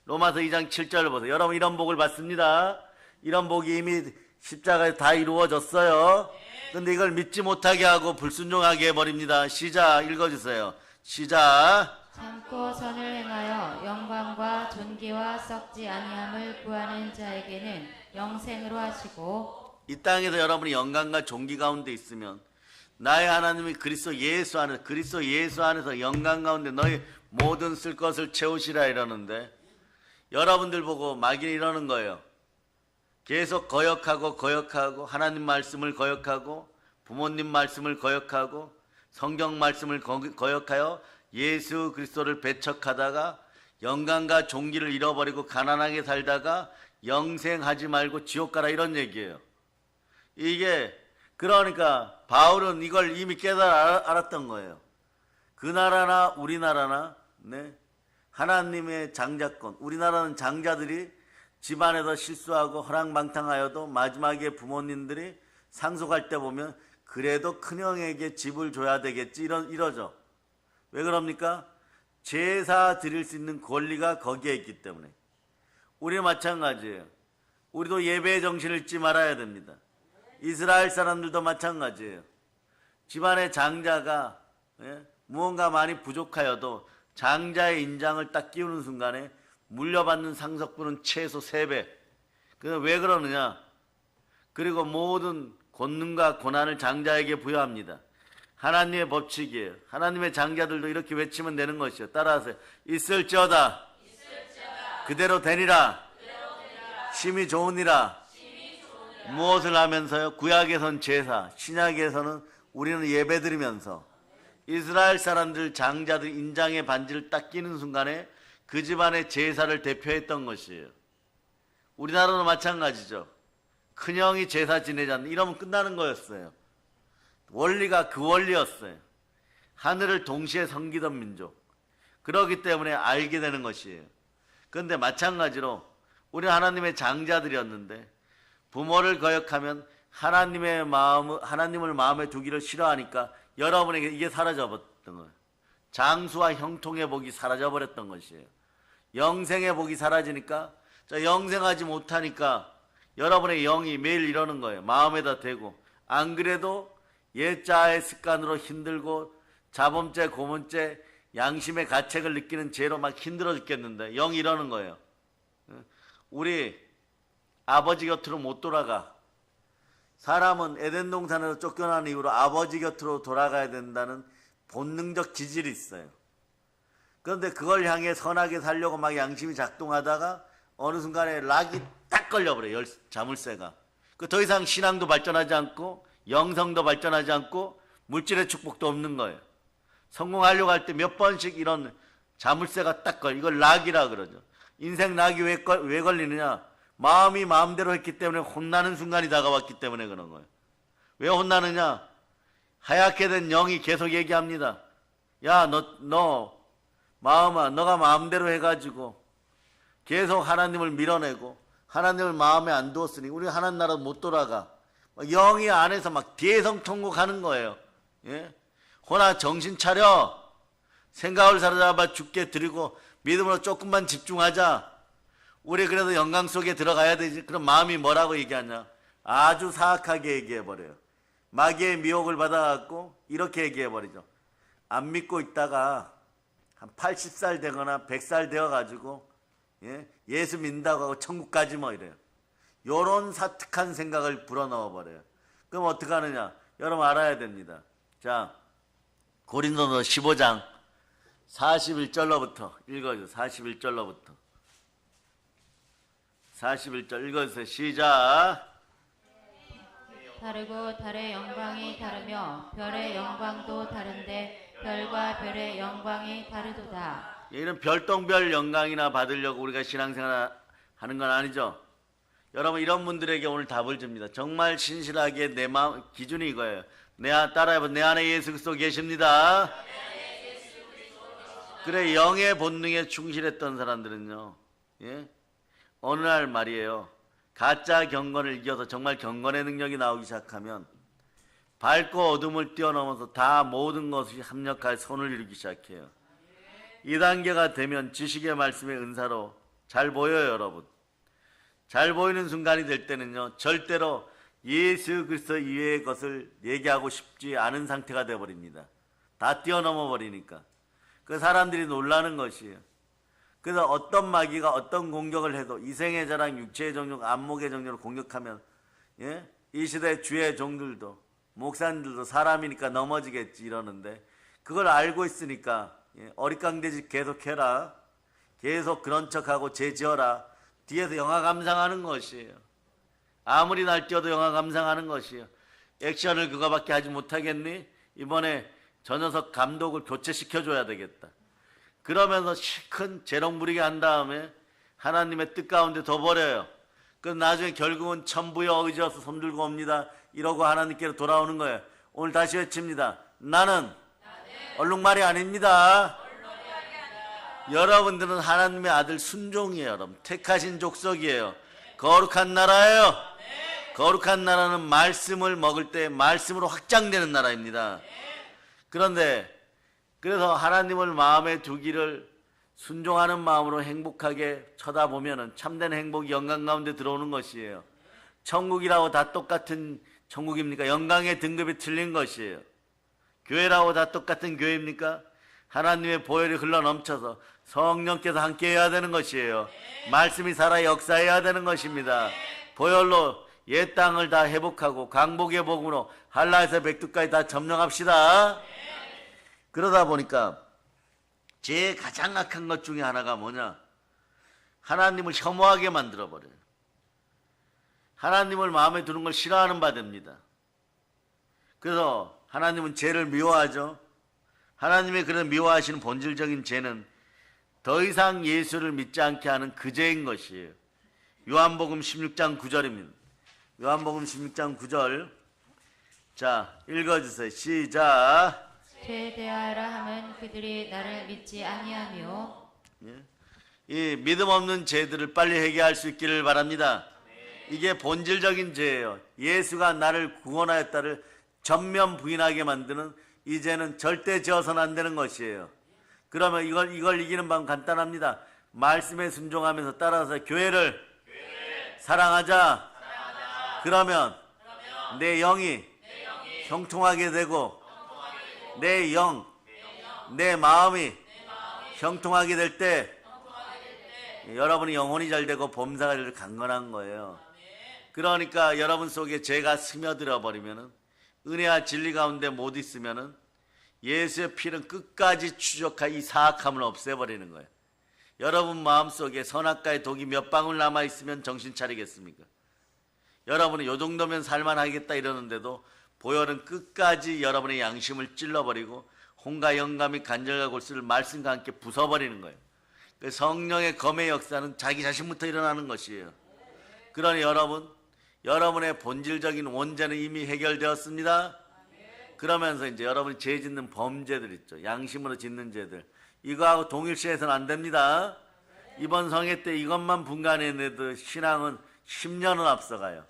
로마서 2장 7절을 보세요. 여러분 이런 복을 받습니다. 이런 복이 이미 십자가에 다 이루어졌어요. 근데 이걸 믿지 못하게 하고 불순종하게 해버립니다. 시작 읽어주세요. 시작. 참고 선을 행하여 영광과 존귀와 썩지 아니함을 구하는 자에게는 영생으로 하시고, 이 땅에서 여러분이 영광과 존귀 가운데 있으면 나의 하나님이 그리스도 예수 안에서 영광 가운데 너희 모든 쓸 것을 채우시라 이러는데, 여러분들 보고 마귀는 이러는 거예요. 계속 거역하고 하나님 말씀을 거역하고 부모님 말씀을 거역하고 성경 말씀을 거역하여 예수 그리스도를 배척하다가 영광과 존귀를 잃어버리고 가난하게 살다가 영생하지 말고 지옥 가라 이런 얘기예요. 이게 그러니까 바울은 이걸 이미 깨달아 알았던 거예요. 그 나라나 우리나라나 하나님의 장자권, 우리나라는 장자들이 집안에서 실수하고 허랑방탕하여도 마지막에 부모님들이 상속할 때 보면 그래도 큰형에게 집을 줘야 되겠지 이러죠. 왜 그럽니까? 제사 드릴 수 있는 권리가 거기에 있기 때문에. 우리 마찬가지예요. 우리도 예배의 정신을 잊지 말아야 됩니다. 이스라엘 사람들도 마찬가지예요. 집안의 장자가 무언가 많이 부족하여도 장자의 인장을 딱 끼우는 순간에 물려받는 상속분은 최소 3배. 왜 그러느냐? 그리고 모든 권능과 고난을 장자에게 부여합니다. 하나님의 법칙이에요. 하나님의 장자들도 이렇게 외치면 되는 것이요. 따라하세요. 있을지어다. 그대로 되니라. 심히 좋으니라. 무엇을 하면서요? 구약에선 제사, 신약에서는 우리는 예배드리면서 이스라엘 사람들 장자들 인장의 반지를 딱 끼는 순간에 그 집안의 제사를 대표했던 것이에요. 우리나라도 마찬가지죠. 큰형이 제사 지내지 않는 이러면 끝나는 거였어요. 원리가 그 원리였어요. 하늘을 동시에 섬기던 민족. 그렇기 때문에 알게 되는 것이에요. 그런데 마찬가지로 우리 하나님의 장자들이었는데 부모를 거역하면 하나님을 마음에 두기를 싫어하니까 여러분에게 이게 사라져버렸던 거예요. 장수와 형통의 복이 사라져버렸던 것이에요. 영생의 복이 사라지니까 영생하지 못하니까 여러분의 영이 매일 이러는 거예요. 마음에다 대고 안 그래도 옛자의 습관으로 힘들고 자범죄 고문죄 양심의 가책을 느끼는 죄로 막 힘들어 죽겠는데 영이 이러는 거예요. 우리 아버지 곁으로 못 돌아가. 사람은 에덴 동산에서 쫓겨난 이후로 아버지 곁으로 돌아가야 된다는 본능적 기질이 있어요. 그런데 그걸 향해 선하게 살려고 막 양심이 작동하다가 어느 순간에 락이 딱 걸려버려요. 자물쇠가. 더 이상 신앙도 발전하지 않고 영성도 발전하지 않고 물질의 축복도 없는 거예요. 성공하려고 할 때 몇 번씩 이런 자물쇠가 딱 이걸 락이라 그러죠. 인생 락이 왜 걸리느냐? 마음이 마음대로 했기 때문에 혼나는 순간이 다가왔기 때문에 그런 거예요. 왜 혼나느냐? 하얗게 된 영이 계속 얘기합니다. 야, 너 마음아, 너가 마음대로 해가지고 계속 하나님을 밀어내고 하나님을 마음에 안 두었으니 우리 하나님 나라 못 돌아가. 영이 안에서 막 대성통곡하는 거예요. 예? 호나 정신 차려. 생각을 사로잡아 죽게 드리고 믿음으로 조금만 집중하자. 우리 그래도 영광 속에 들어가야 되지. 그럼 마음이 뭐라고 얘기하냐? 아주 사악하게 얘기해버려요. 마귀의 미혹을 받아갖고 이렇게 얘기해버리죠. 안 믿고 있다가 한 80살 되거나 100살 되어가지고 예수 믿는다고 하고 천국 가지 뭐 이래요. 요런 사특한 생각을 불어넣어버려요. 그럼 어떻게 하느냐? 여러분 알아야 됩니다. 자, 고린도서 15장 41절로부터 읽어주세요. 41절로부터 41절 읽어주세요. 시작. 다르고 달의 영광이 다르며 별의 영광도 다른데 별과 별의 영광이 다르도다. 이런 별똥별 영광이나 받으려고 우리가 신앙생활 하는 건 아니죠. 여러분 이런 분들에게 오늘 답을 줍니다. 정말 신실하게 내 마음 기준이 이거예요. 따라해봐. 내 안에 예수 그리스도 계십니다. 그래 영의 본능에 충실했던 사람들은요. 예? 어느 날 말이에요. 가짜 경건을 이겨서 정말 경건의 능력이 나오기 시작하면 밝고 어둠을 뛰어넘어서 다 모든 것이 합력할 선을 이루기 시작해요. 이 단계가 되면 지식의 말씀의 은사로 잘 보여요, 여러분. 잘 보이는 순간이 될 때는요, 절대로 예수 그리스도 이외의 것을 얘기하고 싶지 않은 상태가 되어버립니다. 다 뛰어넘어 버리니까. 그 사람들이 놀라는 것이에요. 그래서 어떤 마귀가 어떤 공격을 해도 이생의 자랑, 육체의 정욕, 안목의 정욕을 공격하면 이 시대 주의 종들도 목사님들도 사람이니까 넘어지겠지 이러는데 그걸 알고 있으니까 어릿강대지 계속해라. 계속 그런 척하고 죄지어라. 뒤에서 영화 감상하는 것이에요. 아무리 날뛰어도 영화 감상하는 것이에요. 액션을 그거밖에 하지 못하겠니? 이번에 저 녀석 감독을 교체시켜줘야 되겠다. 그러면서 실컷 재롱 부리게 한 다음에 하나님의 뜻 가운데 둬버려요. 그럼 나중에 결국은 천부의 의지여서 손들고 옵니다. 이러고 하나님께로 돌아오는 거예요. 오늘 다시 외칩니다. 나는 얼룩말이 아닙니다. 여러분들은 하나님의 아들 순종이에요. 여러분 택하신 족속이에요. 거룩한 나라예요. 거룩한 나라는 말씀을 먹을 때 말씀으로 확장되는 나라입니다. 그런데 그래서 하나님을 마음에 두기를 순종하는 마음으로 행복하게 쳐다보면 참된 행복이 영광 가운데 들어오는 것이에요. 천국이라고 다 똑같은 천국입니까? 영광의 등급이 틀린 것이에요. 교회라고 다 똑같은 교회입니까? 하나님의 보혈이 흘러넘쳐서 성령께서 함께 해야 되는 것이에요. 말씀이 살아 역사해야 되는 것입니다. 보혈로 옛 땅을 다 회복하고 강복의 복음으로 한라에서 백두까지 다 점령합시다. 그러다 보니까 제일 가장 악한 것 중에 하나가 뭐냐? 하나님을 혐오하게 만들어버려요. 하나님을 마음에 두는 걸 싫어하는 바 됩니다. 그래서 하나님은 죄를 미워하죠. 하나님의 그런 미워하시는 본질적인 죄는 더 이상 예수를 믿지 않게 하는 그 죄인 것이에요. 요한복음 16장 9절입니다. 요한복음 16장 9절. 자, 읽어주세요. 시작. 죄에 대하여라 함은 그들이 나를 믿지 아니하며 이 믿음 없는 죄들을 빨리 해결할 수 있기를 바랍니다. 이게 본질적인 죄예요. 예수가 나를 구원하였다를 전면 부인하게 만드는 이 죄는 절대 지어서는 안 되는 것이에요. 그러면 이걸 이기는 방법 간단합니다. 말씀에 순종하면서 따라서 교회를 사랑하자. 그러면 내 영이 형통하게 되고 내 영, 내 마음이 형통하게 될 때 여러분이 영혼이 잘 되고 범사가 잘 강건한 거예요. 그러니까 여러분 속에 죄가 스며들어 버리면은 은혜와 진리 가운데 못 있으면은 예수의 피는 끝까지 추적하 이 사악함을 없애버리는 거예요. 여러분 마음속에 선악과의 독이 몇 방울 남아있으면 정신 차리겠습니까? 여러분이 요 정도면 살만하겠다 이러는데도 보혈은 끝까지 여러분의 양심을 찔러버리고 혼과 영감이 간절과 골수를 말씀과 함께 부숴버리는 거예요. 성령의 검의 역사는 자기 자신부터 일어나는 것이에요. 그러니 여러분의 본질적인 원죄는 이미 해결되었습니다. 그러면서 이제 여러분이 죄 짓는 범죄들 있죠. 양심으로 짓는 죄들. 이거하고 동일시해서는 안 됩니다. 이번 성회 때 이것만 분간했는데도 신앙은 10년은 앞서가요.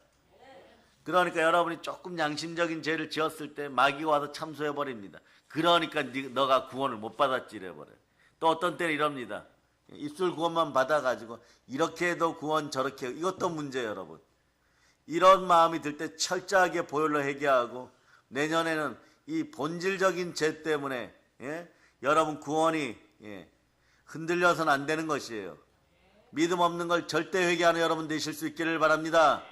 그러니까 여러분이 조금 양심적인 죄를 지었을 때 마귀가 와서 참소해버립니다. 그러니까 너가 구원을 못 받았지 이래버려요. 또 어떤 때는 이럽니다. 입술 구원만 받아가지고 이렇게 해도 구원 저렇게 해도 이것도 문제예요 여러분. 이런 마음이 들 때 철저하게 보혈로 해결하고 내년에는 이 본질적인 죄 때문에 여러분 구원이 흔들려서는 안 되는 것이에요. 믿음 없는 걸 절대 회개하는 여러분 되실 수 있기를 바랍니다.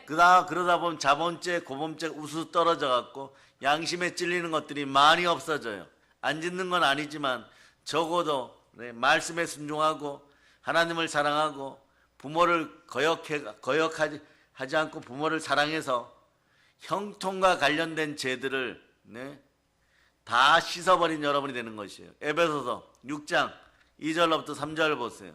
그러다 보면 자본죄, 고범죄 우수 떨어져 갖고 양심에 찔리는 것들이 많이 없어져요. 안 짓는 건 아니지만 적어도 말씀에 순종하고 하나님을 사랑하고 부모를 거역하지 않고 부모를 사랑해서 형통과 관련된 죄들을 다 씻어버린 여러분이 되는 것이에요. 에베소서 6장 2절로부터 3절 보세요.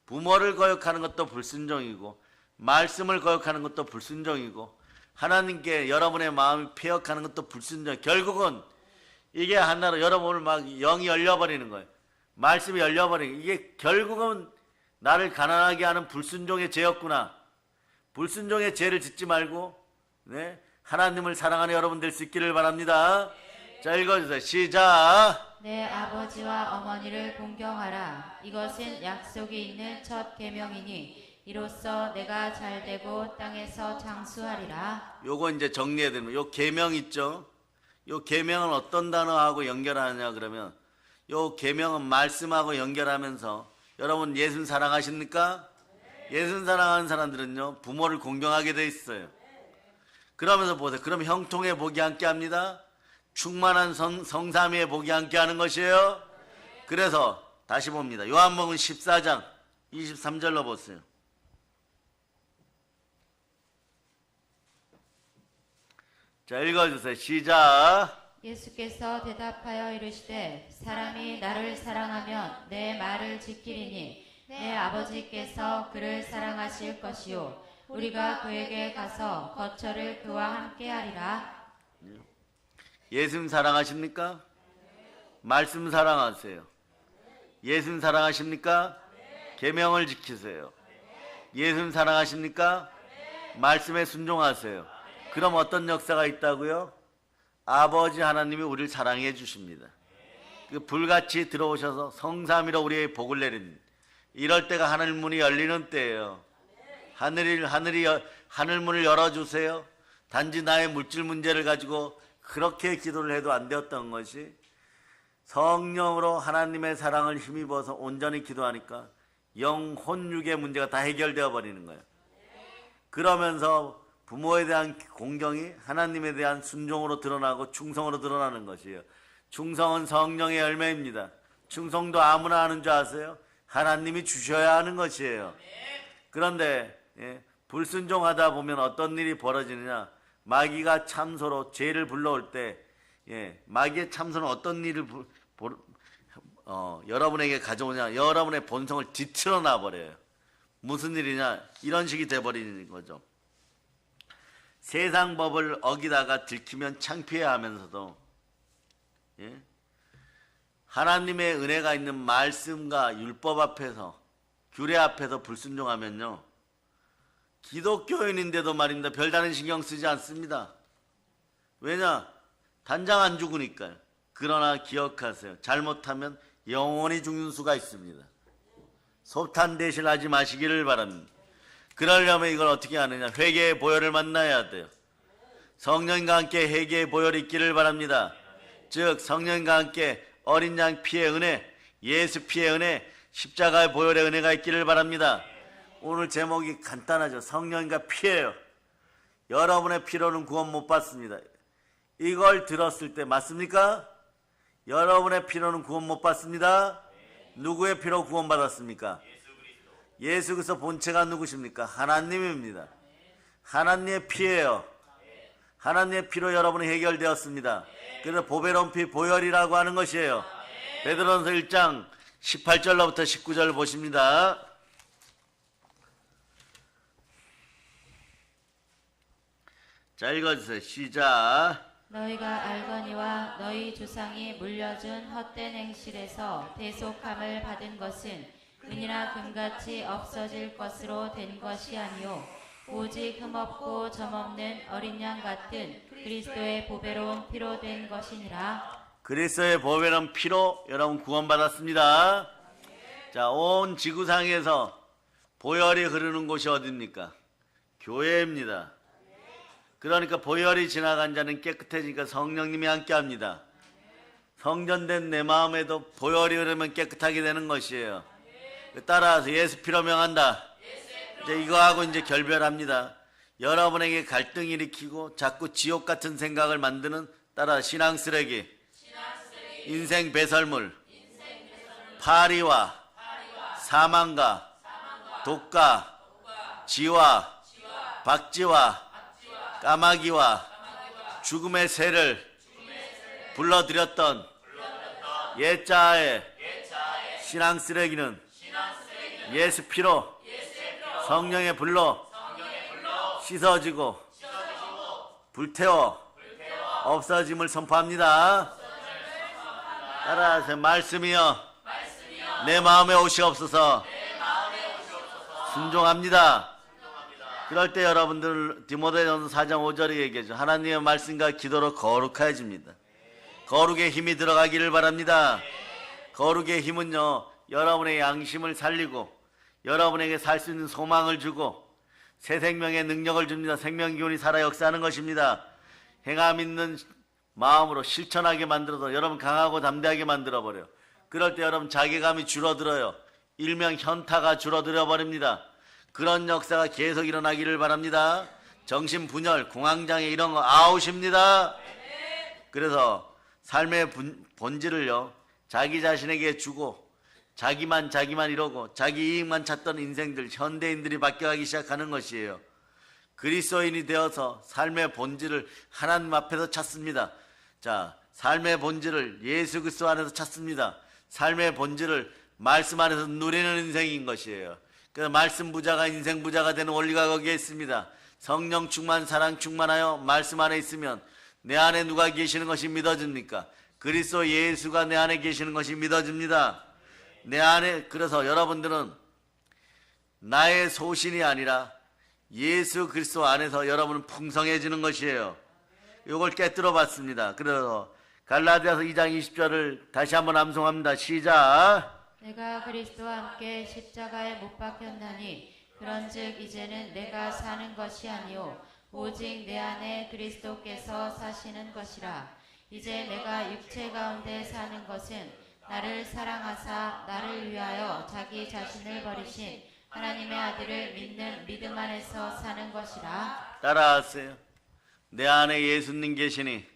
부모를 거역하는 것도 불순종이고 말씀을 거역하는 것도 불순종이고 하나님께 여러분의 마음이 폐역하는 것도 불순종. 결국은 이게 하나로 여러분을 막 영이 열려버리는 거예요. 말씀이 열려버리는 이게 결국은 나를 가난하게 하는 불순종의 죄였구나. 불순종의 죄를 짓지 말고 하나님을 사랑하는 여러분 될 수 있기를 바랍니다. 자, 읽어주세요. 시작. 내 아버지와 어머니를 공경하라. 이것은 약속이 있는 첫 계명이니 이로써 내가 잘되고 땅에서 장수하리라. 요거 이제 정리해야 됩니다. 요 계명 있죠. 요 계명은 어떤 단어하고 연결하냐 그러면 요 계명은 말씀하고 연결하면서 여러분 예수님 사랑하십니까? 예수님 사랑하는 사람들은요 부모를 공경하게 돼 있어요. 그러면서 보세요. 그럼 형통의 복이 함께합니다. 충만한 성삼위의 복이 함께하는 것이에요. 그래서 다시 봅니다. 요한복음 14장 23절로 보세요. 자, 읽어주세요. 시작. 예수께서 대답하여 이르시되 사람이 나를 사랑하면 내 말을 지키리니 내 아버지께서 그를 사랑하실 것이요 우리가 그에게 가서 거처를 그와 함께 하리라. 예수님 사랑하십니까? 말씀 사랑하세요. 예수님 사랑하십니까? 계명을 지키세요. 예수님 사랑하십니까? 말씀에 순종하세요. 그럼 어떤 역사가 있다고요? 아버지 하나님이 우리를 사랑해 주십니다. 불같이 들어오셔서 성삼위로 우리의 복을 내립니다. 이럴 때가 하늘 문이 열리는 때예요. 하늘 문을 열어주세요. 단지 나의 물질 문제를 가지고 그렇게 기도를 해도 안 되었던 것이 성령으로 하나님의 사랑을 힘입어서 온전히 기도하니까 영혼 육의 문제가 다 해결되어 버리는 거예요. 그러면서 부모에 대한 공경이 하나님에 대한 순종으로 드러나고 충성으로 드러나는 것이에요. 충성은 성령의 열매입니다. 충성도 아무나 하는 줄 아세요? 하나님이 주셔야 하는 것이에요. 그런데 불순종하다 보면 어떤 일이 벌어지느냐? 마귀가 참소로 죄를 불러올 때 마귀의 참소는 어떤 일을 여러분에게 가져오냐? 여러분의 본성을 뒤틀어 놔버려요. 무슨 일이냐? 이런 식이 돼버리는 거죠. 세상 법을 어기다가 들키면 창피해하면서도 예? 하나님의 은혜가 있는 말씀과 율법 앞에서, 규례 앞에서 불순종하면요, 기독교인인데도 말입니다, 별다른 신경 쓰지 않습니다. 왜냐? 단장 안 죽으니까요. 그러나 기억하세요. 잘못하면 영원히 죽는 수가 있습니다. 소탄 대신하지 마시기를 바랍니다. 그러려면 이걸 어떻게 하느냐? 회개의 보혈을 만나야 돼요. 성령과 함께 회개의 보혈이 있기를 바랍니다. 즉 성령과 함께 어린 양 피의 은혜, 예수 피의 은혜, 십자가의 보혈의 은혜가 있기를 바랍니다. 오늘 제목이 간단하죠. 성령과 피예요. 여러분의 피로는 구원 못 받습니다. 이걸 들었을 때 맞습니까? 여러분의 피로는 구원 못 받습니다. 누구의 피로 구원 받았습니까? 예수 그리스도 본체가 누구십니까? 하나님입니다. 하나님의 피예요. 하나님의 피로 여러분이 해결되었습니다. 그래서 보배로운 피, 보혈이라고 하는 것이에요. 베드로전서 1장 18절로부터 19절 보십니다. 자, 읽어주세요. 시작. 너희가 알거니와 너희 조상이 물려준 헛된 행실에서 대속함을 받은 것은 은이나 금같이 없어질 것으로 된 것이 아니요 오직 흠없고 점없는 어린 양 같은 그리스도의 보배로운 피로 된 것이니라. 그리스도의 보배로운 피로 여러분 구원받았습니다. 자, 온 지구상에서 보혈이 흐르는 곳이 어디입니까? 교회입니다. 그러니까 보혈이 지나간 자는 깨끗해지니까 성령님이 함께합니다. 성전된 내 마음에도 보혈이 흐르면 깨끗하게 되는 것이에요. 따라서 예수 피로 명한다. 이제 이거하고 이제 결별합니다. 여러분에게 갈등 일으키고 자꾸 지옥 같은 생각을 만드는 따라 신앙 쓰레기, 인생 배설물, 파리와 사망과 독가, 지와 박지와 까마귀와 죽음의 새를 불러들였던 옛자의 신앙 쓰레기는 예수 피로 성령의 불로 씻어지고 불태워 없어짐을 선포합니다. 따라하세요. 말씀이여 내 마음에 오시옵소서. 순종합니다. 그럴 때 여러분들 디모데전서 4장 5절에 얘기하죠. 하나님의 말씀과 기도로 거룩해집니다. 거룩의 힘이 들어가기를 바랍니다. 거룩의 힘은요, 여러분의 양심을 살리고 여러분에게 살 수 있는 소망을 주고 새 생명의 능력을 줍니다. 생명기운이 살아 역사하는 것입니다. 행함 있는 마음으로 실천하게 만들어서 여러분 강하고 담대하게 만들어버려요. 그럴 때 여러분 자괴감이 줄어들어요. 일명 현타가 줄어들어 버립니다. 그런 역사가 계속 일어나기를 바랍니다. 정신분열, 공황장애 이런 거 아웃입니다. 그래서 삶의 본질을요, 자기 자신에게 주고 자기만 이러고 자기 이익만 찾던 인생들, 현대인들이 바뀌어가기 시작하는 것이에요. 그리스도인이 되어서 삶의 본질을 하나님 앞에서 찾습니다. 자, 삶의 본질을 예수 그리스도 안에서 찾습니다. 삶의 본질을 말씀 안에서 누리는 인생인 것이에요. 그래서 말씀 부자가 인생 부자가 되는 원리가 거기에 있습니다. 성령 충만, 사랑 충만하여 말씀 안에 있으면 내 안에 누가 계시는 것이 믿어집니까? 그리스도 예수가 내 안에 계시는 것이 믿어집니다. 내 안에, 그래서 여러분들은 나의 소신이 아니라 예수 그리스도 안에서 여러분은 풍성해지는 것이에요. 이걸 깨뜨려 봤습니다. 그래서 갈라디아서 2장 20절을 다시 한번 암송합니다. 시작. 내가 그리스도와 함께 십자가에 못 박혔나니 그런즉 이제는 내가 사는 것이 아니요 오직 내 안에 그리스도께서 사시는 것이라. 이제 내가 육체 가운데 사는 것은 나를 사랑하사 나를 위하여 자기 자신을 버리신 하나님의 아들을 믿는 믿음 안에서 사는 것이라. 따라하세요. 내 안에 예수님 계시니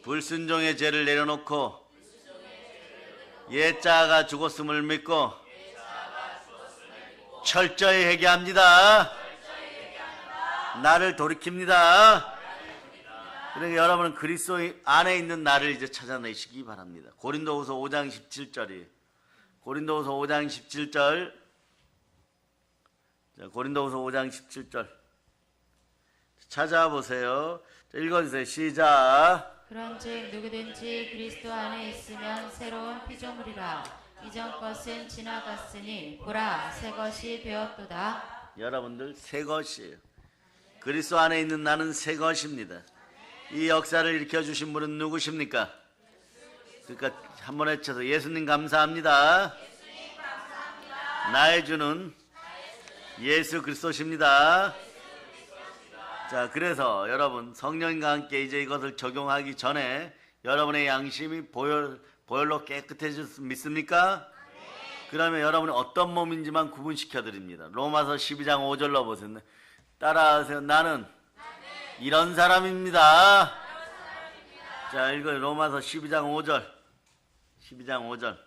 불순종의 죄를 내려놓고 옛자가 죽었음을 믿고 철저히 회개합니다. 나를 돌이킵니다. 그러니까 여러분은 그리스도 안에 있는 나를 이제 찾아내시기 바랍니다. 고린도후서 5장 17절이에요. 고린도후서 5장 17절. 자, 고린도후서 5장 17절. 찾아보세요. 자, 읽어주세요. 시작. 그런즉 누구든지 그리스도 안에 있으면 새로운 피조물이라. 이전 것은 지나갔으니 보라 새 것이 되었도다. 여러분들 새 것이에요. 그리스도 안에 있는 나는 새 것입니다. 이 역사를 일으켜 주신 분은 누구십니까? 그러니까 한번 외쳐서 예수님 감사합니다. 나의 주는 예수 그리스도십니다. 자, 그래서 여러분 성령과 함께 이제 이것을 적용하기 전에 여러분의 양심이 보혈로 깨끗해졌 믿습니까? 그러면 여러분이 어떤 몸인지만 구분시켜 드립니다. 로마서 12장 5절로 보세요. 따라하세요. 나는 이런 사람입니다. 자, 읽어요. 로마서 12장 5절. 12장 5절.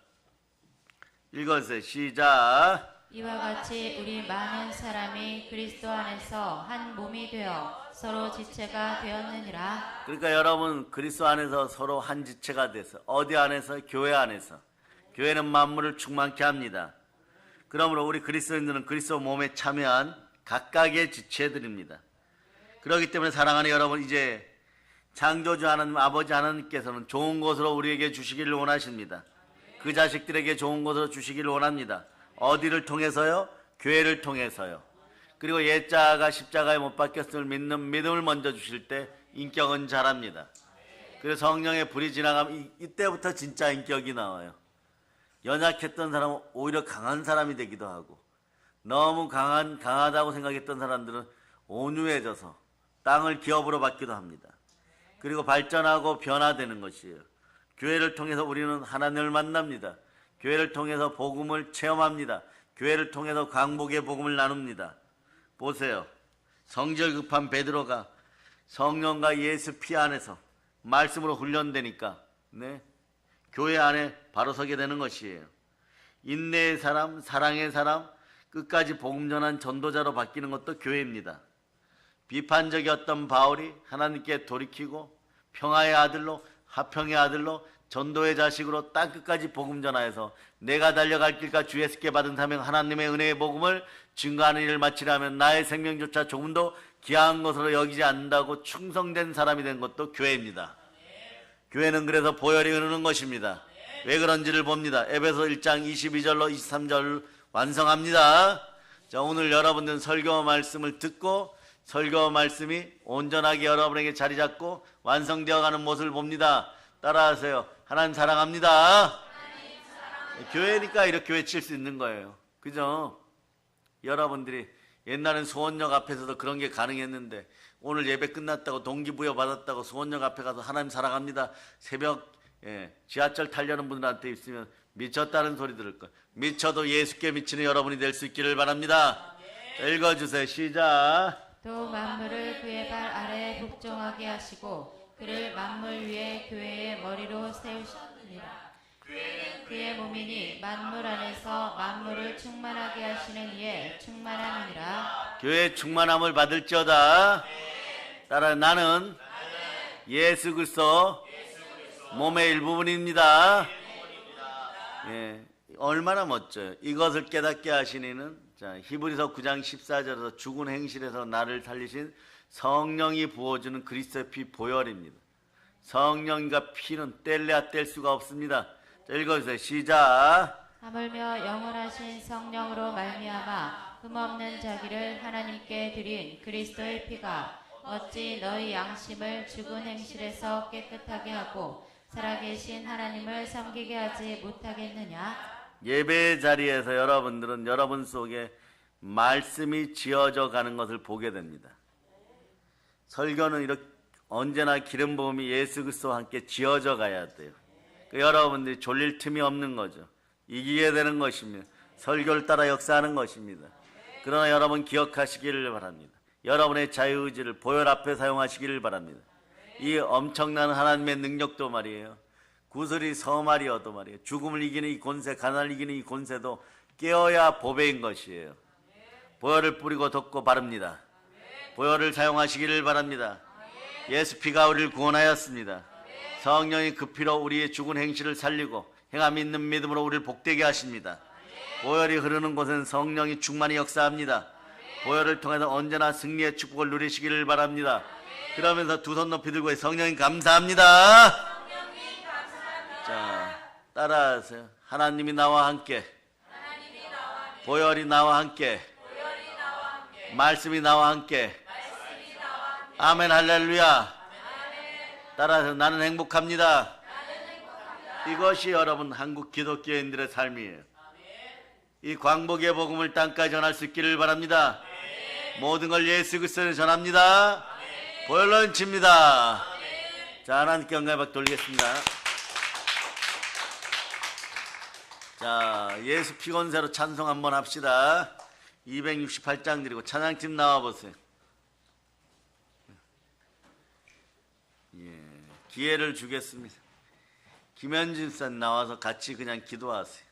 읽어주세요. 시작. 이와 같이 우리 많은 사람이 그리스도 안에서 한 몸이 되어 서로 지체가 되었느니라. 그러니까 여러분 그리스도 안에서 서로 한 지체가 돼서 어디 안에서? 교회 안에서. 교회는 만물을 충만케 합니다. 그러므로 우리 그리스도인들은 그리스도 몸에 참여한 각각의 지체들입니다. 그렇기 때문에 사랑하는 여러분, 이제 창조주 하나님 아버지 하나님께서는 좋은 것으로 우리에게 주시기를 원하십니다. 그 자식들에게 좋은 것으로 주시기를 원합니다. 어디를 통해서요? 교회를 통해서요. 그리고 옛자가 십자가에 못 박혔음을 믿는 믿음을 먼저 주실 때 인격은 자랍니다. 그래서 성령의 불이 지나가면 이때부터 진짜 인격이 나와요. 연약했던 사람은 오히려 강한 사람이 되기도 하고, 너무 강하다고 생각했던 사람들은 온유해져서 땅을 기업으로 받기도 합니다. 그리고 발전하고 변화되는 것이에요. 교회를 통해서 우리는 하나님을 만납니다. 교회를 통해서 복음을 체험합니다. 교회를 통해서 광복의 복음을 나눕니다. 보세요. 성질 급한 베드로가 성령과 예수 피 안에서 말씀으로 훈련되니까 교회 안에 바로 서게 되는 것이에요. 인내의 사람, 사랑의 사람, 끝까지 복음 전한 전도자로 바뀌는 것도 교회입니다. 비판적이었던 바울이 하나님께 돌이키고 평화의 아들로, 화평의 아들로, 전도의 자식으로 땅끝까지 복음 전하여서 내가 달려갈 길과 주 예수께 받은 사명 하나님의 은혜의 복음을 증거하는 일을 마치려면 나의 생명조차 조금도 귀한 것으로 여기지 않는다고 충성된 사람이 된 것도 교회입니다. 교회는 그래서 보혈이 흐르는 것입니다. 왜 그런지를 봅니다. 에베소 1장 22절로 23절 완성합니다. 자, 오늘 여러분들은 설교 말씀을 듣고 설교 말씀이 온전하게 여러분에게 자리 잡고 완성되어가는 모습을 봅니다. 따라하세요. 하나님 사랑합니다. 교회니까 이렇게 외칠 수 있는 거예요. 그죠? 여러분들이 옛날엔 수원역 앞에서도 그런 게 가능했는데 오늘 예배 끝났다고 동기부여 받았다고 수원역 앞에 가서 하나님 사랑합니다. 새벽 지하철 타려는 분들한테 있으면 미쳤다는 소리 들을 거예요. 미쳐도 예수께 미치는 여러분이 될 수 있기를 바랍니다. 자, 읽어주세요. 시작. 또 만물을 그의 발 아래에 복종하게 하시고 그를 만물 위에 교회의 머리로 세우셨느니라. 그의 몸이니 만물 안에서 만물을 충만하게 하시는 이에 충만함이니라. 교회의 충만함을 받을지어다. 따라 나는 예수 그리스도 몸의 일부분입니다. 얼마나 멋져요. 이것을 깨닫게 하시니는 자, 히브리서 9장 14절에서 죽은 행실에서 나를 살리신 성령이 부어주는 그리스도의 피 보혈입니다. 성령과 피는 뗄래야 뗄 수가 없습니다. 자, 읽어주세요. 시작. 하물며 영원하신 성령으로 말미암아 흠없는 자기를 하나님께 드린 그리스도의 피가 어찌 너희 양심을 죽은 행실에서 깨끗하게 하고 살아계신 하나님을 섬기게 하지 못하겠느냐. 예배 자리에서 여러분들은 여러분 속에 말씀이 지어져 가는 것을 보게 됩니다. 설교는 이렇게 언제나 기름 부음이 예수 그리스도와 함께 지어져 가야 돼요. 여러분들이 졸릴 틈이 없는 거죠. 이기게 되는 것입니다. 설교를 따라 역사하는 것입니다. 그러나 여러분 기억하시기를 바랍니다. 여러분의 자유의지를 보혈 앞에 사용하시기를 바랍니다. 이 엄청난 하나님의 능력도 말이에요. 구슬이 서말이어도 말이에요. 죽음을 이기는 이 권세, 가난을 이기는 이 권세도 깨어야 보배인 것이에요. 보혈을 뿌리고 덮고 바릅니다. 보혈을 사용하시기를 바랍니다. 예수 피가 우리를 구원하였습니다. 성령이 그 피로 우리의 죽은 행실을 살리고 행함 있는 믿음으로 우리를 복되게 하십니다. 보혈이 흐르는 곳은 성령이 충만히 역사합니다. 보혈을 통해서 언제나 승리의 축복을 누리시기를 바랍니다. 그러면서 두 손 높이 들고 성령님 감사합니다. 자, 따라하세요. 하나님이 나와 함께, 보혈이 나와 함께, 말씀이 나와 함께. 아멘 할렐루야. 따라서 나는 행복합니다. 이것이 여러분 한국 기독교인들의 삶이에요. 이 광복의 복음을 땅까지 전할 수 있기를 바랍니다. 모든 걸 예수 그리스도에 전합니다. 보혈로 얹힙니다. 자, 하나님께 영광의 박 돌리겠습니다. 자, 예수 피곤새로 찬송 한번 합시다. 268장 드리고 찬양팀 나와보세요. 예, 기회를 주겠습니다. 김현진 선 나와서 같이 그냥 기도하세요.